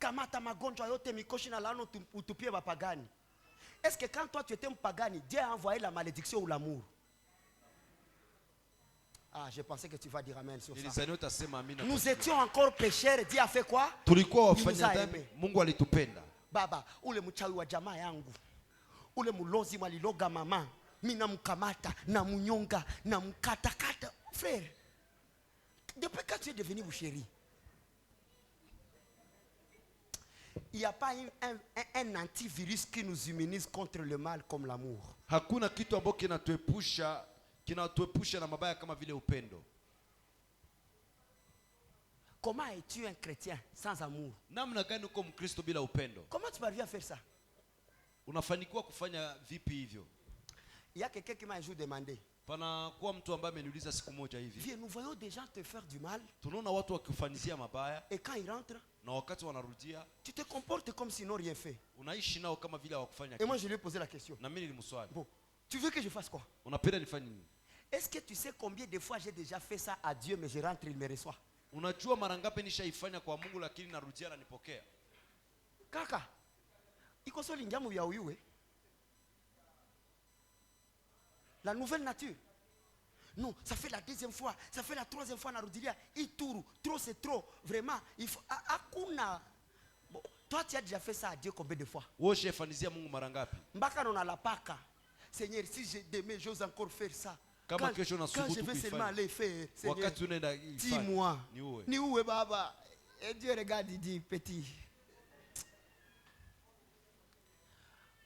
Kamata magonjwa yote mikoshi na laano utupie wapagani. Est-ce que quand toi tu étais un pagani, Dieu a envoyé la malédiction ou l'amour? Ah, je pensais que tu vas dire amen sur ça. Nilizani utasema amina. Nous étions encore pécheurs, Dieu a fait quoi? Tulikuwa Il nous wafanya a dhambi, aimé. Mungu alitupenda. Baba, ule mchawi wa jamaa yangu, ule mulozi mwaliloga mama, mina mkamata, na munyonga, na mkatakata. Frère, depuis quand tu es devenu chéri? Il n'y a pas un antivirus qui nous immunise contre le mal comme l'amour. Hakuna kitu ambacho kinatuepusha na mabaya kama vile upendo. Comment es-tu un chrétien sans amour? Namna gani uko Mkristo bila upendo? Comment tu parviens à faire ça? Unafanikiwa kufanya vipi hivyo? Il y a quelqu'un qui m'a un jour demandé. Pana kuwa mtu ambaye ameniuliza siku moja hivi. Viens, nous voyons des gens te faire du mal. Tunaona watu wakifanyizia mabaya Et quand ils rentrent, na wakati wanarudia tu te comportes comme s'ils n'ont rien fait. unaishi nao kama vile hawakufanya Et moi kitu. je lui ai posé la question. Na mimi nilimswali. Bon, tu veux que je fasse quoi? Unapenda nifanye nini? Est-ce que tu sais combien de fois j'ai déjà fait ça à Dieu, mais je rentre, il me reçoit? Unajua mara ngapi nishaifanya kwa Mungu lakini narudia na nipokea? Kaka, iko soli njamu ya uyue. La nouvelle nature. Non, ça fait la deuxième fois, ça fait la troisième fois, narudilia, ituru, trop c'est trop, vraiment, il faut, akuna. Bon, toi tu as déjà fait ça à Dieu combien de fois? Wewe ushafanizia Mungu mara ngapi? Mbaka non la paka. Seigneur, si j'ai demain, j'ose encore faire ça. Kama Quand kesho je nasubutu vais seulement kuifanya. aller faire, Seigneur, Wakati unaenda dis-moi. ni uwe. Ni où est Baba? Et Dieu regarde, il dit, petit.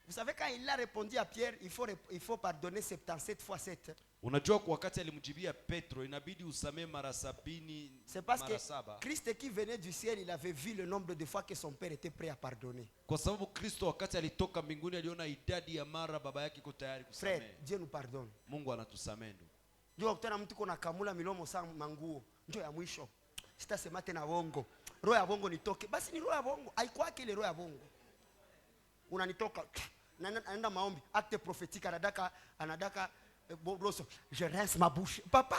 Vous savez, quand il a répondu à Pierre, il faut pardonner 77 fois 7. Unajua kwa wakati alimjibia Petro, inabidi usamee mara 70 C'est parce mara que 7. Christ qui venait du ciel, il avait vu le nombre de fois que son père était prêt à pardonner. Kwa sababu Kristo wakati alitoka mbinguni aliona idadi ya mara baba yake iko tayari Frère, kusamehe. Dieu nous pardonne. Mungu anatusamehe ndugu. Ndio kutana mtu kona kamula milomo sana manguo. Ndio ya mwisho. Sitasema tena bongo. Roho ya bongo nitoke. Basi ni roho ya bongo. Haikwake ile roho ya bongo. Unanitoka. Naenda maombi. Acte prophétique anadaka broso. Je rince ma bouche. Papa.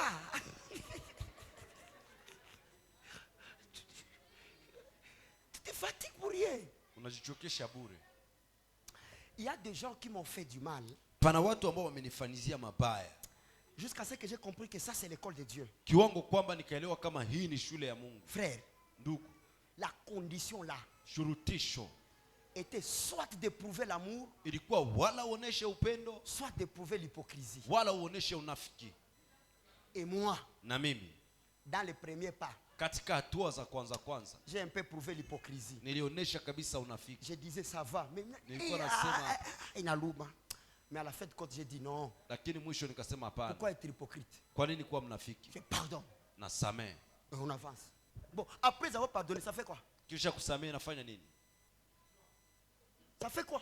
Tu te fatigues pour rien. Unajichokesha bure. Il y a des gens qui m'ont fait du mal. Pana watu ambao wamenifanyizia mabaya. Jusqu'à ce que j'ai compris que ça c'est l'école de Dieu. Kiwango kwamba nikaelewa kama hii ni shule ya Mungu. Frère, Ndugu, la condition là shurutisho était soit d'éprouver l'amour, ilikuwa wala uoneshe upendo, soit d'éprouver l'hypocrisie. wala uoneshe unafiki. Et moi, Na mimi dans les premiers pas, katika hatua za kwanza j'ai un peu prouvé l'hypocrisie. nilionesha kabisa unafiki. Je disais ça va, mais Nilikuwa nasema inaluma. Mais à la fin de compte, j'ai dit non. lakini mwisho nikasema hapana. Pourquoi être hypocrite? Kwa nini kuwa mnafiki? Fais pardon. Na samehe. Et on avance. Bon, après avoir pardonné, ça fait quoi? Kisha kusamehe nafanya nini? Ça fait quoi?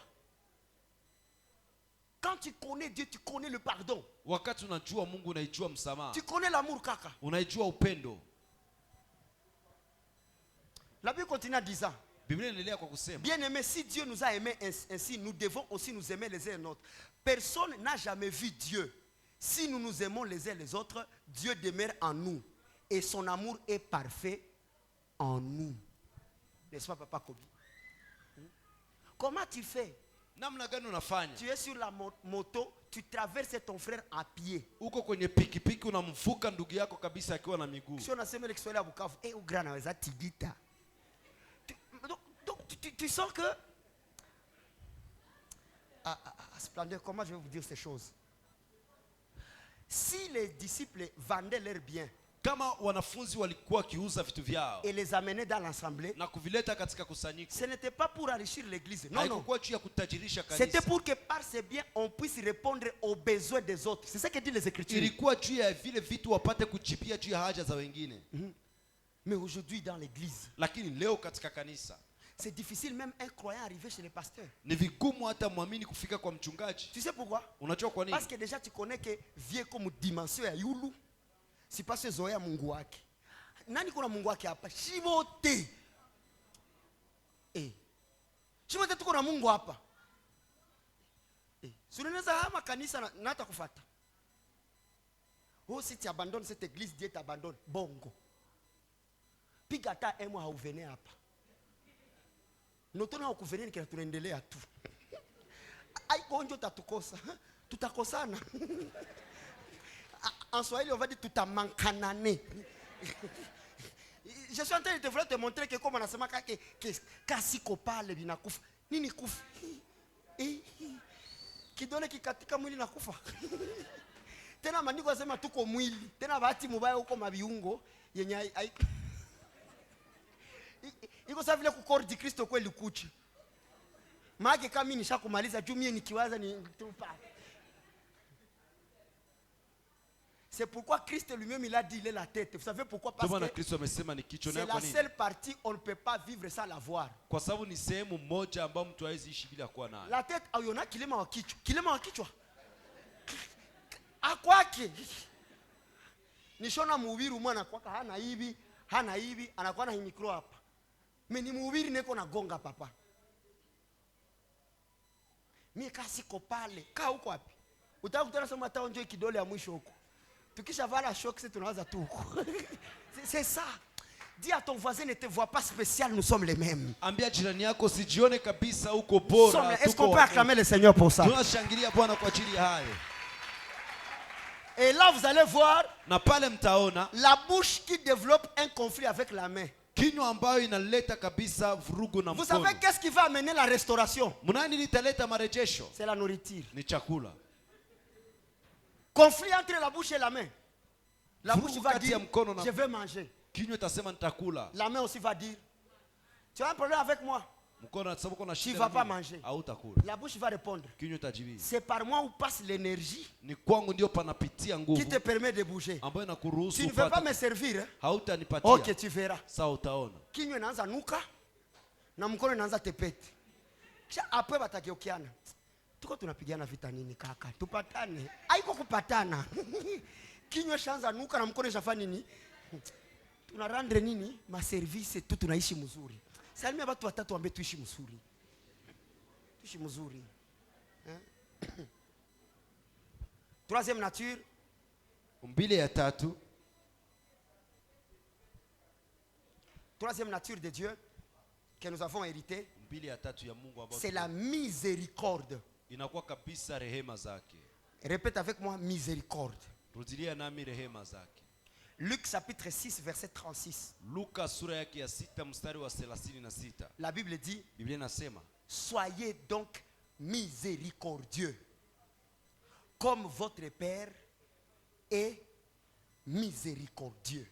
Quand tu connais Dieu, tu connais le pardon. Wakati unajua Mungu, unaijua msamaha, Tu connais l'amour, kaka. unaijua upendo. La Bible continue en disant, Biblia inaendelea kwa kusema, bien aimé, si Dieu nous a aimés ainsi, nous devons aussi nous aimer les uns les autres. Personne n'a jamais vu Dieu. Si nous nous aimons les uns les autres, Dieu demeure en nous. Et son amour est parfait en nous. N'est-ce pas, Papa Kobi? Comment tu fais? namna gani unafanya? Tu es sur la moto, tu traverses ton frère à pied. Uko kwenye pikipiki unamvuka ndugu yako kabisa akiwa na miguu. Si on a semé l'expérience à Bukavu, et au grand naweza tigita. Donc tu sens que Splendeur, comment je vais vous dire ces choses? Si les disciples vendaient leurs biens Kama wanafunzi walikuwa kiuza vitu vyao et les amenaient dans l'assemblée, na kuvileta katika kusanyiko, ce n'était pas pour enrichir l'église. Non, non. haikuwa juu ya kutajirisha C'était kanisa. pour que par ces biens, on puisse répondre aux besoins des autres. C'est ce que disent les Écritures. Ilikuwa juu ya vile vitu wapate kujibia juu ya haja za wengine. Mais aujourd'hui, dans l'église, Lakini leo katika kanisa c'est difficile même un croyant arriver chez le pasteur. ni vigumu hata muamini kufika kwa mchungaji. Tu sais pourquoi? Unajua kwa nini? Parce que déjà tu connais que vie comme dimension ya yulu. Si pas ce zoea Mungu wake. Nani kuna Mungu wake hapa? Shivote. Shivote tuko na Mungu hapa. Si unaweza hama kanisa na hata kufuata. Oh, si tu abandonnes cette église, Dieu t'abandonne. Bongo. Piga hata emo hauvene hapa. Notona ukuvene nikina tunaendelea tu. Haiko onjo tatukosa. Tutakosana. En Swahili, on va dire tout à mancanane. Je suis en train de te montrer que comme on a sema que kasi kopale binakufa. Nini kufa? Kidole kikatika mwili nakufa. Tena maandiko yanasema tuko mwili. Tena bahati mubaya huko mabiungo yenye iko sawa vile kukordi Kristo kweli kuchi. Maana kama mimi nishakumaliza juu mimi nikiwaza ni tupa. C'est pourquoi Christ lui-même il a dit il est la tête. Vous savez pourquoi? Parce que c'est la seule partie on ne peut pas vivre sans la voir. Kwa sababu ni sehemu moja ambayo mtu hawezi ishi bila kuwa nayo. La tête ayona kilema wa kichwa. Kilema wa kichwa. Akwake. Nishona mhubiri mwana kwaka hana hivi, anakuwa na hii mikro hapa. Mimi ni mhubiri niko na gonga papa. Mimi kasi ko pale. Kaa huko wapi? Utaka kutana sema hata onjoe kidole ya mwisho huko. Tukisha vala shock c'est tunaanza tu huko. C'est ça. Dis à ton voisin ne te vois pas spécial, nous sommes les mêmes. Ambia jirani yako sijione kabisa uko bora. Est-ce qu'on peut acclamer le Seigneur pour ça? Tunashangilia Bwana kwa ajili ya hayo. Et là vous allez voir Na pale mtaona la bouche qui développe un conflit avec la main. kinywa ambayo inaleta kabisa vurugu na mkono. Vous savez qu'est-ce qui va amener la restauration? Mnani litaleta marejesho? C'est la nourriture. Ni chakula. Conflit entre la bouche et la main. La bouche va dire je vais manger. Kinywa itasema nitakula. La main aussi va dire tu as un problème avec moi? Mkono sababu kuna tu shida. ne vas pas manger. Hautakula. La bouche va répondre. Kinywa tajibia. C'est par moi où passe l'énergie Ni kwangu ndio panapitia nguvu. qui te permet de bouger. Ambayo inakuruhusu Tu ne veux pas me servir, hein? hautanipatia. Ok, tu verras. Sawa utaona. Kinywa inaanza nuka na mkono inaanza tepete. Kisha après batageukiana. Tuko tunapigana vita nini kaka? Tupatane. Haiko kupatana. Kinywa shaanza nuka na mkono shafanya nini? Tunarendre nini? Ma service tu tunaishi mzuri. Salimia watu watatu ambao tuishi mzuri. Tuishi mzuri. Troisième nature. Umbile ya tatu. Troisième nature de Dieu que nous avons hérité, Umbile ya tatu ya Mungu ambayo c'est la miséricorde. inakuwa kabisa rehema zake. Répète avec moi, miséricorde. Rudilia nami rehema zake. Luc chapitre 6 verset 36. Luka sura yake ya 6 mstari wa 36. La Bible dit, Biblia inasema, soyez donc miséricordieux, comme votre Père est miséricordieux.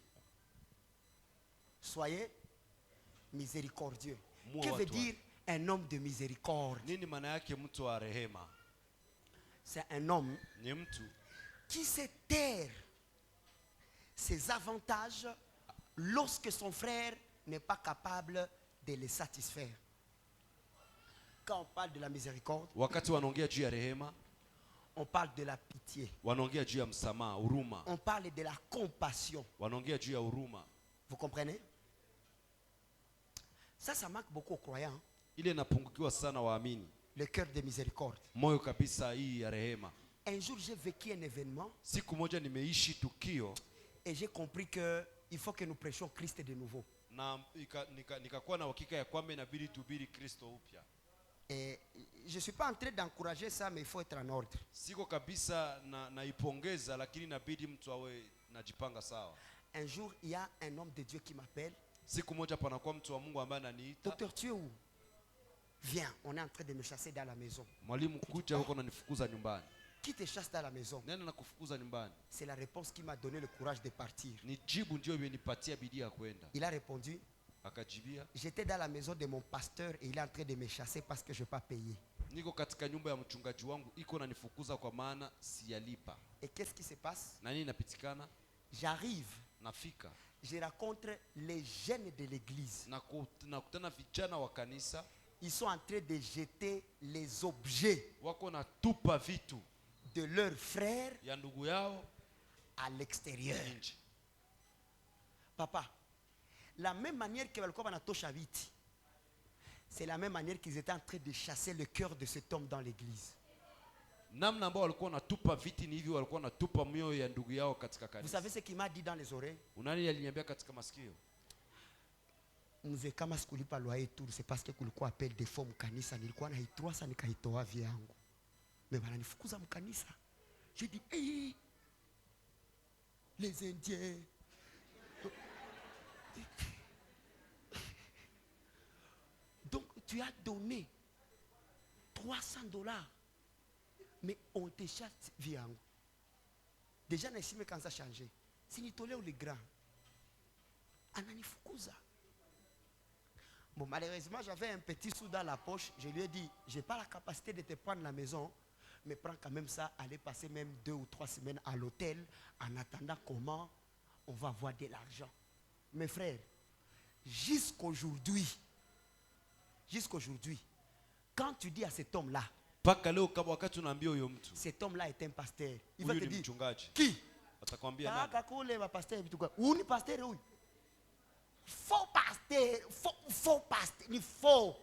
Soyez miséricordieux. Moi, Que veut toi. dire un homme de miséricorde? nini maana yake mtu wa rehema? C'est un homme Ni mtu qui sait taire ses avantages lorsque son frère n'est pas capable de les satisfaire. Quand on parle de la miséricorde, wakati wanaongea juu ya rehema, on parle de la pitié. wanaongea juu ya msamaha, huruma. On parle de la compassion. Wanaongea juu ya huruma. Vous comprenez? Ça manque beaucoup aux croyants. Ile inapungukiwa sana waamini. Le cœur de miséricorde. Moyo kabisa hii ya rehema. Un jour, j'ai vécu un événement Siku moja nimeishi tukio et j'ai compris que il faut que nous prêchions Christ de nouveau. na nikakuwa na uhakika ya kwamba inabidi tubiri Kristo upya. Et je ne suis pas en train d'encourager ça, mais il faut être en ordre. Siko kabisa naipongeza, lakini inabidi mtu awe najipanga sawa. Un jour, il y a un homme de Dieu qui m'appelle. Siku moja panakuwa mtu wa Mungu ambaye ananiita, Docteur, tu es où? Viens, on est en train de me chasser dans la maison. mwalimu kuja huko unanifukuza nyumbani. Qui te chasse dans la maison? Nani nakufukuza nyumbani? C'est la réponse qui m'a donné le courage de partir. Ni jibu ndio imenipatia bidii ya kwenda. Il a répondu, Akajibia, j'étais dans la maison de mon pasteur et il est en train de me chasser parce que je n'ai pas payé. niko katika nyumba ya mchungaji wangu, iko nanifukuza kwa maana siyalipa. Et qu'est-ce qui se passe? Na nini inapitikana? J'arrive, Nafika je rencontre les jeunes de l'église. nakutana vijana wa kanisa Ils sont en train de jeter les objets wako na tupa vitu de leurs frères ya ndugu yao à l'extérieur. nje. Papa, la même manière que walikuwa wanatosha viti, c'est la même manière qu'ils étaient en train de chasser le cœur de cet homme dans l'église. Namna ambao walikuwa natupa viti ni hivi, walikuwa natupa mioyo ya ndugu yao katika Vous kanisa. savez ce qu'il m'a dit dans les oreilles? Unani aliniambia katika masikio? Mzee, kama sikulipa loyer tu, c'est parce que kulikuwa appel de fonds mkanisa, nilikuwa naitoa sana nikaitoa vya yangu. Mais wananifukuza mkanisa. J'ai dit, hey, les Indiens. Donc tu as donné $300, mais on te chasse via yangu. Déjà naisime quand ça a changé. Si ni tolé ou les grands, ananifukuza. Bon, malheureusement, j'avais un petit sou dans la poche. Je lui ai dit, je n'ai pas la capacité de te prendre la maison, mais prends quand même ça, aller passer même 2 ou 3 semaines à l'hôtel, en attendant comment on va avoir de l'argent. Mes frères, jusqu'aujourd'hui, quand tu dis à cet homme-là, Paka leo kama wakati unaambia huyo mtu, cet homme-là est un pasteur, il va huyu te ni dire, mchungaji, qui? atakwambia nani? Kakule wa pasteur vitu kwa. Ou ni pasteur huyu? Faux pasteur, faux pasteur, ni faux.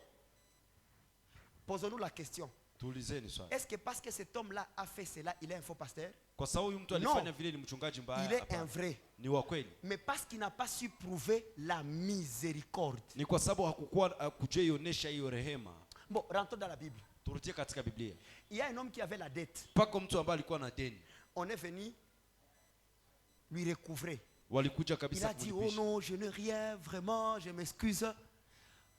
Posons-nous la question. Tuulizeni swali. Est-ce que parce que cet homme-là a fait cela, il est un faux pasteur? Kwa sababu huyu mtu Non. alifanya vile ni mchungaji mbaya? Il est Hapana. un vrai. Ni wa kweli. Mais parce qu'il n'a pas su prouver la miséricorde. Ni kwa sababu hakukuwa kujionyesha hiyo rehema. Bon, rentrons dans la Bible. Turudie katika Biblia. Il y a un homme qui avait la dette. Pako mtu ambaye alikuwa na deni. On est venu lui recouvrer. Walikuja Il kabisa a dit, oh kumlipisha. non, je n'ai rien, vraiment, je m'excuse.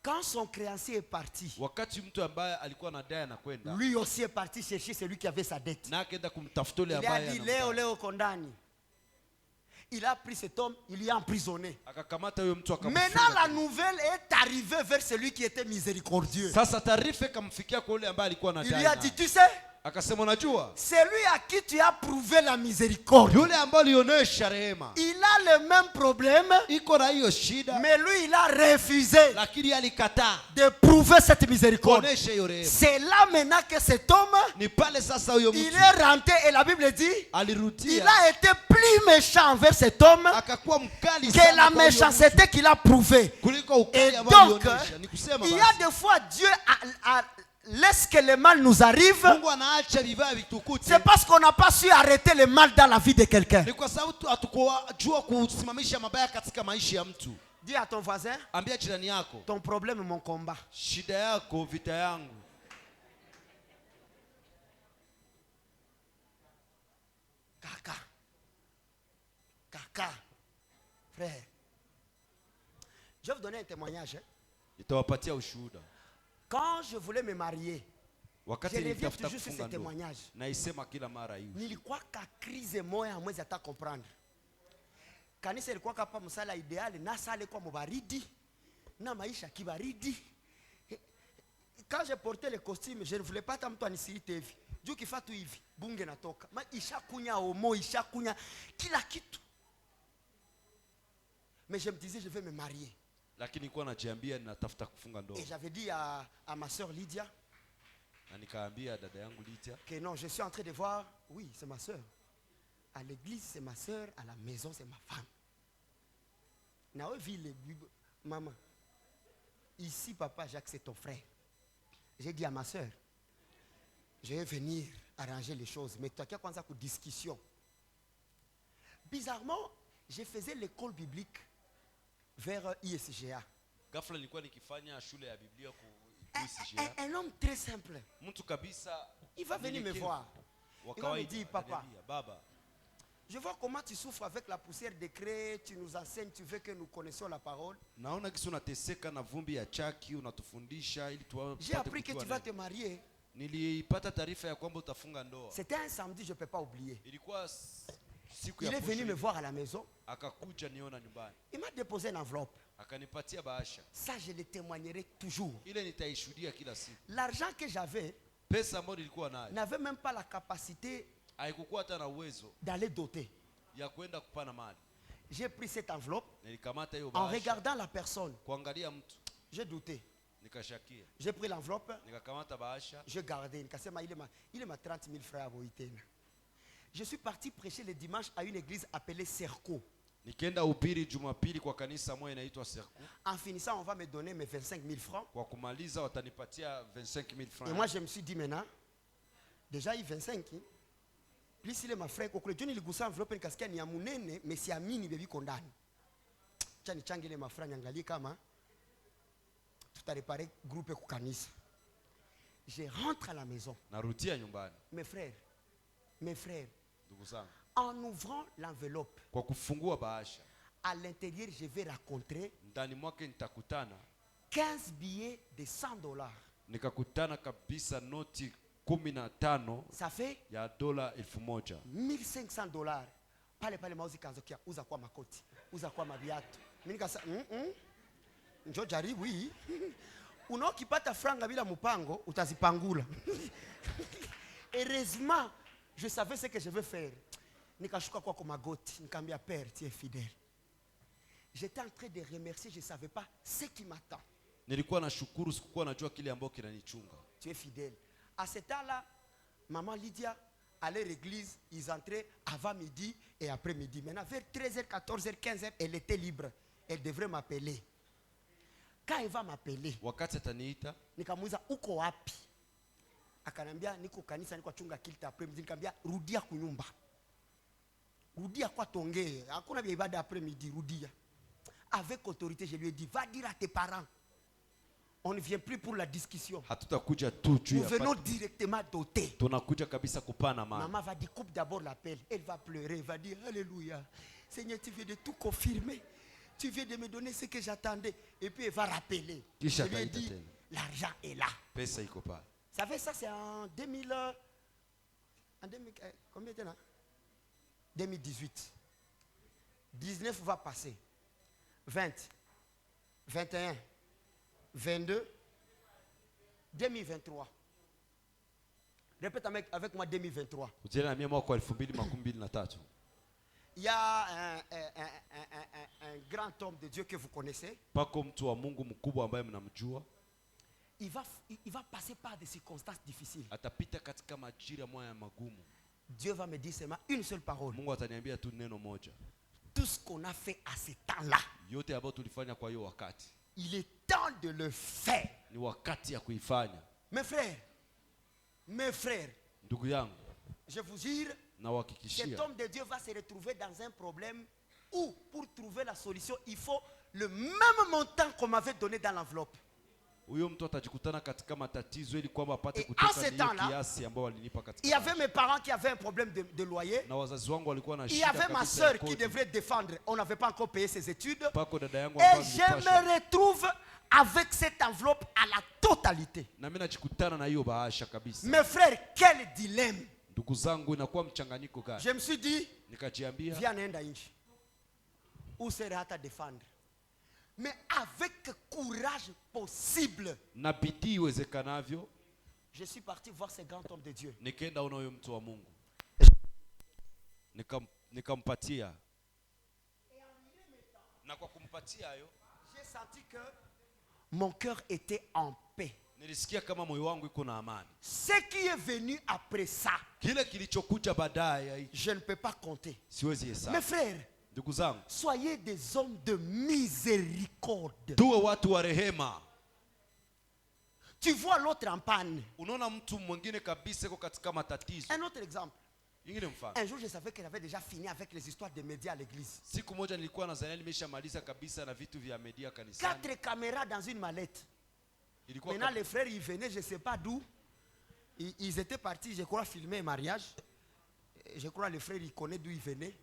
Quand son créancier est parti, Wakati mtu ambaye alikuwa na dai anakwenda, lui aussi est parti chercher celui qui avait sa dette. na akaenda kumtafuta yule Il a ambaye dit, anamdai. Léo Kondani. Il a pris cet homme, il l'a emprisonné. Akakamata huyo mtu Maintenant, akamfunga. la nouvelle est arrivée vers celui qui était miséricordieux. Sasa taarifa ikamfikia kwa yule ambaye alikuwa Il lui a anadai. dit, tu sais, Akasema unajua? celui à qui tu as prouvé la miséricorde, Yule ambaye alionyesha rehema il a le même problème, iko na hiyo shida, mais lui, il a refusé lakini alikataa de prouver cette miséricorde. kuonesha hiyo rehema. C'est là maintenant que cet homme, Ni pale sasa huyo il mtu est rentré et la Bible dit, il alirudia a été plus méchant envers cet homme akakuwa mkali que sana la kwa huyo méchanceté qu'il a prouvée. mtu, kuliko Et ukali ambao donc, alionyesha. Ni kusema il y a basi des fois Dieu laisse que le mal nous arrive. Mungu anaacha vibaya vitukute. C'est parce qu'on n'a pas su arrêter le mal dans la vie de quelqu'un. Ni kwa sababu hatukujua kusimamisha mabaya katika maisha ya mtu. Dis à ton voisin, Ambia jirani yako, ton problème est mon combat. Shida yako vita yangu. Kaka, frère. Je vais vous donner un témoignage. Nitawapatia ushuhuda. Quand je voulais me marier, Wakati je reviens nilitafuta toujours sur ce kufunga ndoa. témoignage. Naisema kila mara hiyo. Nilikuwa ka crise moya hamwezi hata comprendre. Kanisa ilikuwa kapa msala ideal na sale kwa mubaridi na maisha kibaridi. Quand j'ai porté le costume, je ne voulais pas mtu anisirite hivi. Juu kifatu hivi, bunge natoka. Ma ishakunya omo, ishakunya kila kitu. Mais je me disais je vais me marier. Lakini nilikuwa najiambia ninatafuta kufunga ndoa. Et j'avais dit à ma soeur Lydia Na nikaambia dada yangu Lydia que non, je suis en train de voir, oui, c'est ma soeur. À l'église, c'est ma soeur, à la maison, c'est ma femme. Nawe ville, maman. Ici, papa, Jacques, c'est ton frère. J'ai dit à ma soeur, je vais venir arranger les choses. Mais toi, qui as commencé à discussion. Bizarrement, je faisais l'école biblique vers ISGA. ghafla nilikuwa nikifanya shule ya Biblia ku Un homme très simple. mtu kabisa Il va venir me voir. Il va me dire, papa, baba, je vois comment tu souffres avec la poussière des craies, tu nous enseignes, tu veux que nous connaissions la parole. naona kisi unateseka na vumbi ya chaki, unatufundisha ili J'ai appris que tu vas te marier. Nilipata taarifa ya kwamba utafunga ndoa. C'était un samedi, je ne peux pas oublier. Ilikuwa siku Il ya est venu me posho. voir à la maison. Akakuja niona nyumbani. Il m'a déposé une enveloppe. Akanipatia bahasha. Ça, je le témoignerai toujours. Ile nitaishuhudia kila siku. L'argent que j'avais Pesa ambayo nilikuwa nayo n'avait même pas la capacité haikukuwa hata na uwezo d'aller doter. ya kwenda kupana mali. J'ai pris cette enveloppe. Nilikamata hiyo En bahasha. regardant la personne, Kuangalia mtu j'ai douté. nikashakia. J'ai pris l'enveloppe, Nikakamata bahasha. j'ai gardé. Nikasema, il est ma 30 000 frères à Boïtena. Je suis parti prêcher le dimanche à une église appelée Cerco. Nikaenda upiri Jumapili kwa kanisa moja inaitwa Serku. En finissant, on va me donner mes 25 000 francs. Kwa kumaliza watanipatia 25,000 francs. Et moi, je me suis dit maintenant, déjà il 25. Hein? Plus il est ma frère, kokule Johnny le goussa enveloppe nikasikia ni ya munene, mais si amini bebi kondani. Chani changile ma frère nyangalie kama tutareparer groupe ku kanisa. Je rentre à la maison. Narudia nyumbani. Mes frères, Ndugu zangu. en ouvrant l'enveloppe, Kwa kufungua bahasha, à l'intérieur, je vais rencontrer ndani mwake nitakutana 15 billets de $100. nikakutana kabisa noti 15 Ça fait ya dola 1000. $1,500. Pale mauzi kanzokia uza kwa makoti, uza kwa mabiatu. Mimi nikasa njoo jaribu hii. Unaokipata franga bila mpango utazipangula. Heureusement, je savais ce que je veux faire. Nikashuka kwa magoti, nikamwambia Père, tu es fidèle. J'étais en train de remercier, je ne savais pas ce qui m'attend. Nilikuwa nashukuru, sikuwa najua kile ambacho kinanichunga. Tu es fidèle. À ce temps-là, maman Lydia allait à l'église, ils entraient avant midi et après midi. Maintenant, vers 13h, 14h, 15h, elle était libre. Elle devrait m'appeler. Quand elle va m'appeler, Wakati ataniita, nikamuuliza uko wapi? Akanambia niko kanisa, niko chunga kilta après midi. Nikamwambia rudia kunyumba. Rudia kwa tongee. Hakuna vya ibada après midi, rudia. Avec autorité, je lui ai dit va dire à tes parents. On ne vient plus pour la discussion. hatutakuja tu juu Nous ya venons pati. directement doter. Tunakuja kabisa kupana mali. Maman va dire, coupe d'abord l'appel. Elle va pleurer, elle va dire, Alléluia. Seigneur, tu viens de tout confirmer. Tu viens de me donner ce que j'attendais. Et puis elle va rappeler. Kisha Je lui ai ataita dit, tena. l'argent est là. Pesa iko pale. Ça fait ça, c'est en 2000. En 2000 combien était là 2018. 19 va passer. 20, 21, 22, 2023. Répète avec moi 2023. Ujana na mimi mwaka wa 2023. Il y a un grand homme de Dieu que vous connaissez. Pako mtu wa Mungu mkubwa ambaye mnamjua. Il va passer par des circonstances difficiles. Atapita katika majira moya magumu. Dieu va me dire seulement une seule parole. Mungu ataniambia tu neno moja. Tout ce qu'on a fait à ce temps-là, Yote ambayo tulifanya kwa hiyo wakati. il est temps de le faire. Ni wakati ya kuifanya. Mes frères, Ndugu yangu, je vous jure, cet nawahakikishia homme de Dieu va se retrouver dans un problème où, pour trouver la solution, il faut le même montant qu'on m'avait donné dans l'enveloppe. huyo mtu atajikutana katika matatizo ili kwamba apate Et kutoka en ce hiyo temps-là, kiasi ambao walinipa katika. Il y avait mes parents qui avaient un problème de loyer. Na wazazi wangu walikuwa na Il y shida avait ma kabisa ya soeur qui kodi. devrait défendre. On n'avait pas encore payé ses études. Pako dada yangu Et ambaye je me retrouve avec cette enveloppe à la totalité. na mimi najikutana na hiyo bahasha kabisa. Mes frères, quel dilemme. Ndugu zangu, inakuwa mchanganyiko gani? Je me suis dit, Nikajiambia viens nenda inchi. Où serait à défendre? Mais avec courage possible, na bidii iwezekanavyo je suis parti voir ce grand homme de Dieu. nikaenda ona huyo mtu wa Mungu. Nikampatia. Na kwa kumpatia hayo, J'ai senti que mon cœur était en paix. nilisikia kama moyo wangu iko na amani. Ce qui est venu après ça, Kile kilichokuja baadaye je ne peux pas compter. siwezi Mes hesabu. frères, Ndugu zangu, soyez des hommes de miséricorde. tuwe watu wa rehema. Tu vois l'autre en panne. Unaona mtu mwingine kabisa yuko katika matatizo. Un autre exemple. Ingine mfano. Un jour, je savais qu'elle avait déjà fini avec les histoires des médias à l'église. Siku moja nilikuwa na Zaneli nimeshamaliza kabisa na vitu vya media kanisani. 4 caméras dans une mallette. Ilikuwa Maintenant, les frères, ils venaient, je ne sais pas d'où. Ils étaient partis, je crois, filmer un mariage. Je crois les frères, ils connaissent d'où ils venaient.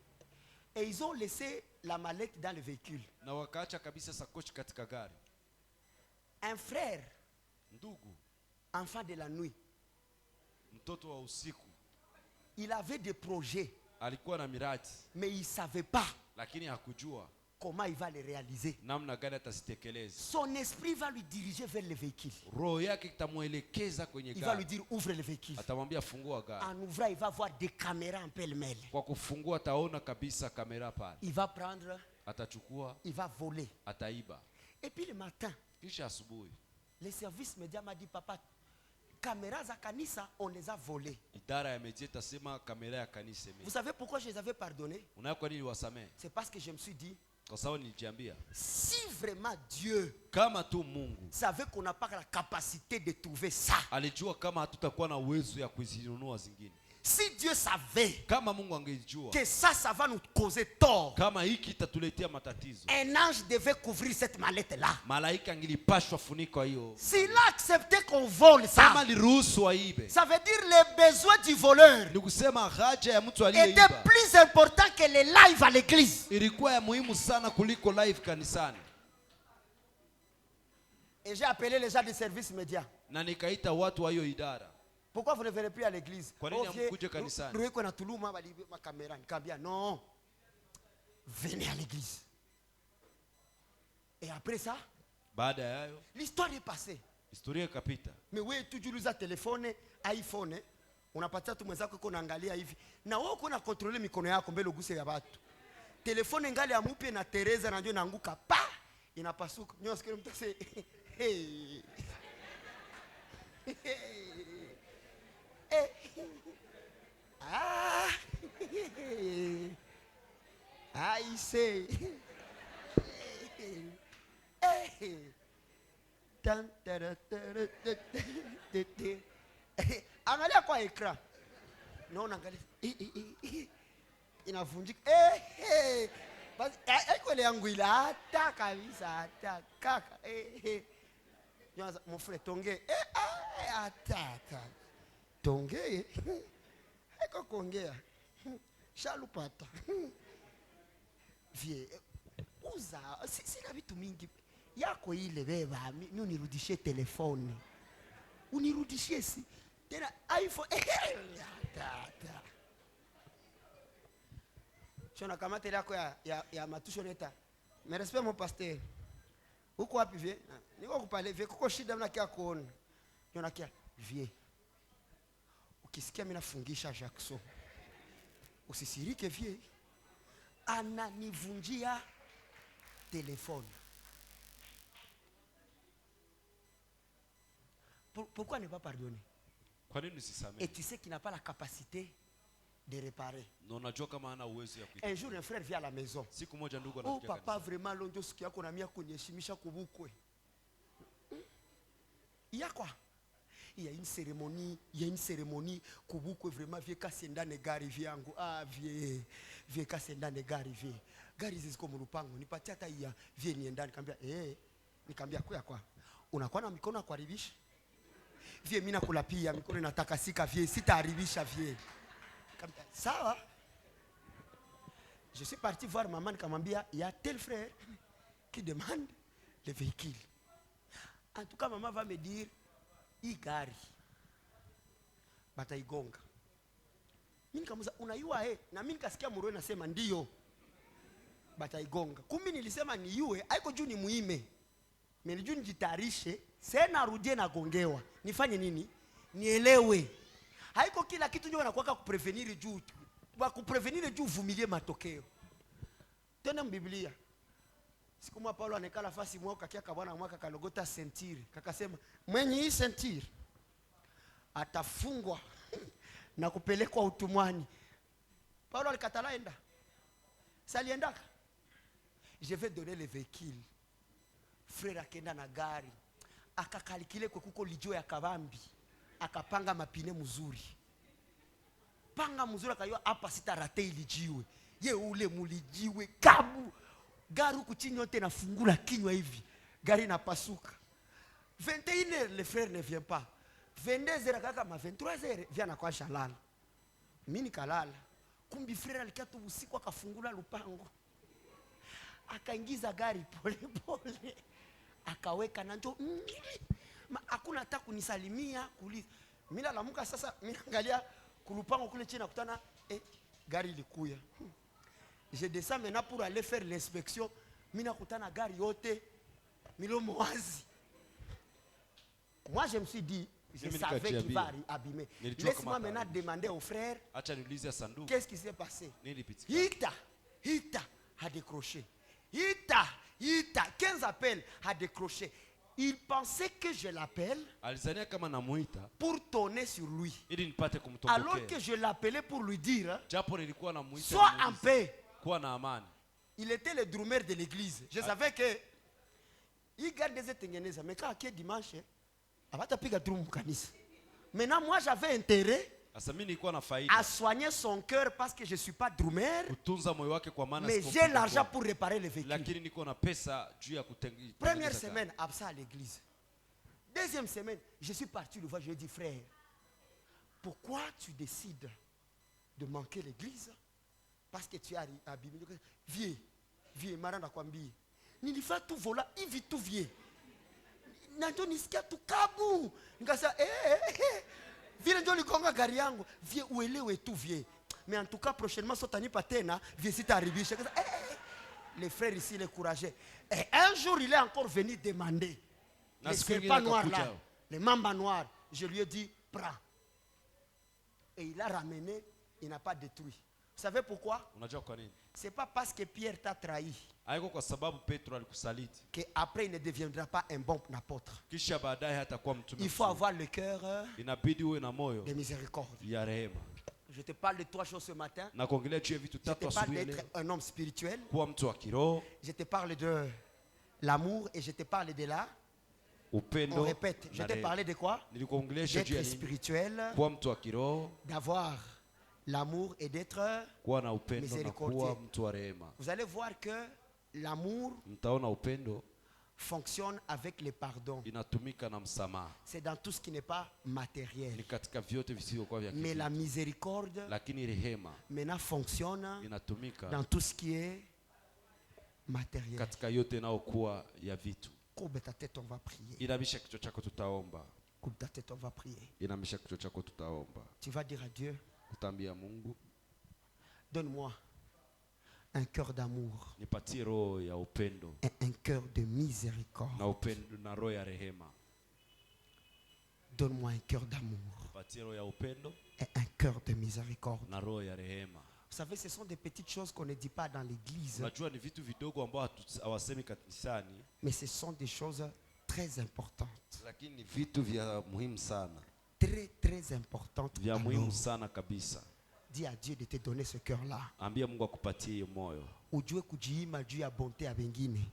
Et ils ont laissé la mallette dans le véhicule. na wakaacha kabisa sakoshi katika gari. Un frère, Ndugu, enfant de la nuit, mtoto wa usiku, il avait des projets, alikuwa na miradi mais il ne savait pas lakini hakujua comment il va les réaliser. namna gani atazitekeleza. Son esprit va lui diriger vers le véhicule. Roho yake itamuelekeza kwenye Il va lui gari. dire, ouvre le véhicule. Atamwambia fungua gari. En ouvrant, il va voir des caméras en pêle-mêle. Kwa kufungua ataona kabisa kamera pale. Il va prendre, Atachukua, il va voler. ataiba. Et puis le matin, Kisha asubuhi, les services médias m'a dit, papa, caméras à Kanisa, on les a volées. idara ya media itasema kamera ya kanisa Vous savez pourquoi je les avais pardonnés? Unayo kwa nini wasamehe? C'est parce que je me suis dit, Kwa sababu nilijiambia si vraiment Dieu kama tu Mungu savait qu'on n'a pas la capacité de trouver ça, alijua kama hatutakuwa na uwezo ya kuzinunua zingine. si Dieu savait Kama Mungu angejua que ça va nous causer tort, kama hiki itatuletea matatizo, un ange devait couvrir cette mallette-là. malaika angilipashwa funika hiyo. S'il a accepté qu'on vole ça, Kama liruhusu aibe, ça veut dire les besoins du voleur ni kusema haja ya mtu était aliyeiba plus important que les lives à l'église. ilikuwa ya muhimu sana kuliko live kanisani. Et j'ai appelé les gens du service média. Na nikaita watu wa hiyo idara. Pourquoi vous ne venez plus à l'église? Kwa nini hamkuje kanisani? Non. Venez à l'église. Et après ça, Baada ya hayo l'histoire est passée. historia ikapita. Mais oui, tu utiliza telefone, iPhone, unapatia tu mwenzako uko naangalia hivi. Na wewe uko na contrôler mikono yako mbele uguse ya watu. Telefone ngali ya mupye na Teresa na ndio inaanguka pa inapasuka. Nyo sikia mtu say hey. Ah. I say. Angalia kwa ekran. Naona angalia. Inavunjika. Basi haiko ile yangu ile hata kabisa hata kaka. Nyoza mon frère tonge. Hata. Tonge. Haiko kuongea. Shalupata. Vie. Uza. Sina vitu mingi. Yako ile beba, mimi unirudishie telefoni. Unirudishie si. Tena iPhone. Shona kamata yako ya matusho neta. Mais respect mon pasteur. Uko wapi vie? Niko kupale vie kuko shida mnakia kuona. Shona kia vie. Ukisikia mimi nafungisha Jackson. Usisirike vie. Ananivunjia téléphone. Pourquoi ne pas pardonner? Kwa nini usisamehe? Et tu sais qu'il n'a pas la capacité de réparer. Na unajua kama hana uwezo ya Un jour un frère vient à la maison. Siku moja ndugu Oh anakuja papa, kanisa. vraiment lonjo siku yako na mia kunyeshimisha kubukwe. Il y a quoi? Il y a une cérémonie kubukwe vraiment vie kasenda ne gari vyangu. Ah vie kasenda ne gari vie. Gari ziko mu lupango. Nipatia hata iya vie nienda nikamwambia nikamwambia kwa unakuwa na mikono ya kuharibisha? Vie mimi nakula pia mikono inatakasika vie sitaharibisha vie. Ça, je suis parti voir maman Kamambia, il y a tel frère qui demande le véhicule. En tout cas, maman va me dire, Igari, bataigonga. Mimi nikamuza unayua na mimi nikasikia mroe nasema ndio bataigonga. Kumbe nilisema ni yue, haiko juu ni muime. Mimi juu nijitayarishe, sena rudie na gongewa. Nifanye nini? Nielewe. Haiko kila kitu ndio anakuwa kuprevenir juu. Kwa kuprevenir juu vumilie matokeo. Tena Biblia. Siku moja Paulo anekala fasi mwaka kia kabwana mwaka kalogota sentire. Kakasema mwenye hii sentire atafungwa na kupelekwa utumwani. Paulo alikatala enda. Saliendaka. Je vais donner le véhicule. Frère akenda na gari. Akakalikile kwa kuko lijo ya kabambi. Akapanga mapine mzuri. Panga mzuri akayua hapa sitarate ilijiwe. Ye ule mulijiwe kabu. Gari huku chini yote nafungula kinywa hivi. Gari inapasuka. 21h le frère ne vient pas. 22h kaka ma 23h vient na kwa shalala. Mimi nikalala. Kumbi frère alikatu usiku akafungula lupango. Akaingiza gari pole pole. Akaweka na njo hakuna hata kunisalimia kuuliza. Mimi nalamuka sasa mimi angalia kulupango kule chini nakutana gari ilikuya. Je descends maintenant pour aller faire l'inspection. Mimi nakutana gari yote milomo wazi. Moi je me suis dit je savais qu'il va abîmer. Laisse-moi maintenant demander au frère. Acha niulize sanduku. Qu'est-ce qui s'est passé? Nilipitika. Hita a décroché. Hita 15 appels a décroché. Il pensait que je l'appelle Alizania kama namuita pour tourner sur lui. ili nipate kumtokea. Alors que je l'appelais pour lui dire Japo nilikuwa namuita sois en paix. Kuwa na amani. Il était le drummer de l'église. Je savais que il garde des étengeneza. Mais quand il est dimanche, il va taper drum kanisa. Maintenant moi j'avais intérêt à soigner son cœur parce que je ne suis pas drummer. Mais j'ai l'argent pour réparer le véhicule. Première semaine, absent à l'église. Deuxième semaine, je suis parti le voir. Je lui ai dit, frère, pourquoi tu décides de manquer l'église? Parce que tu es abîmé. Vieux, maranda kwambi. Nilifa tout vola, il vit tout vieux. Nanto nisikia tu kabu. Nikasa vile ndio likonga gari yangu. Vie uelewe tu vie. Mais en tout cas prochainement sotanipa tena vie sitaharibisha. Les frères ici les courageux. Et un jour il est encore venu demander. Les serpents noirs là, les mambas noirs, je lui ai dit prends. Et il a ramené, il n'a pas détruit. Vous savez pourquoi? C'est pas parce que Pierre t'a trahi qu'après il ne deviendra pas un bon apôtre. Il faut avoir le cœur de miséricorde. Je te parle de trois choses ce matin. Je te parle d'être un homme spirituel. Je te parle de l'amour et je te parle de la... On répète, je t'ai parlé de quoi? D'être spirituel, d'avoir l'amour et d'être miséricordieux. Vous allez voir que l'amour fonctionne avec le pardon. C'est dans tout ce qui n'est pas matériel. Mais la miséricorde maintenant fonctionne dans tout ce qui est matériel. Coupe ta tête, on va prier. Coupe ta tête, on va prier. Tu vas dire à Dieu, donne-moi un cœur d'amour nipatie roho ya upendo et un cœur de miséricorde. na upendo na roho ya rehema. Donne-moi un cœur d'amour Nipatie roho ya upendo et un cœur de miséricorde. na roho ya rehema. Vous savez, ce sont des petites choses qu'on ne dit pas dans l'église, Unajua ni vitu vidogo ambao hawasemi kanisani, mais ce sont des choses très importantes. lakini ni vitu vya muhimu sana, Très, très importantes. vya Alors, muhimu sana kabisa. dis à Dieu de te donner ce cœur-là. Ambia Mungu akupatie hiyo moyo. Ujue kujiima juu ya bonté ya wengine.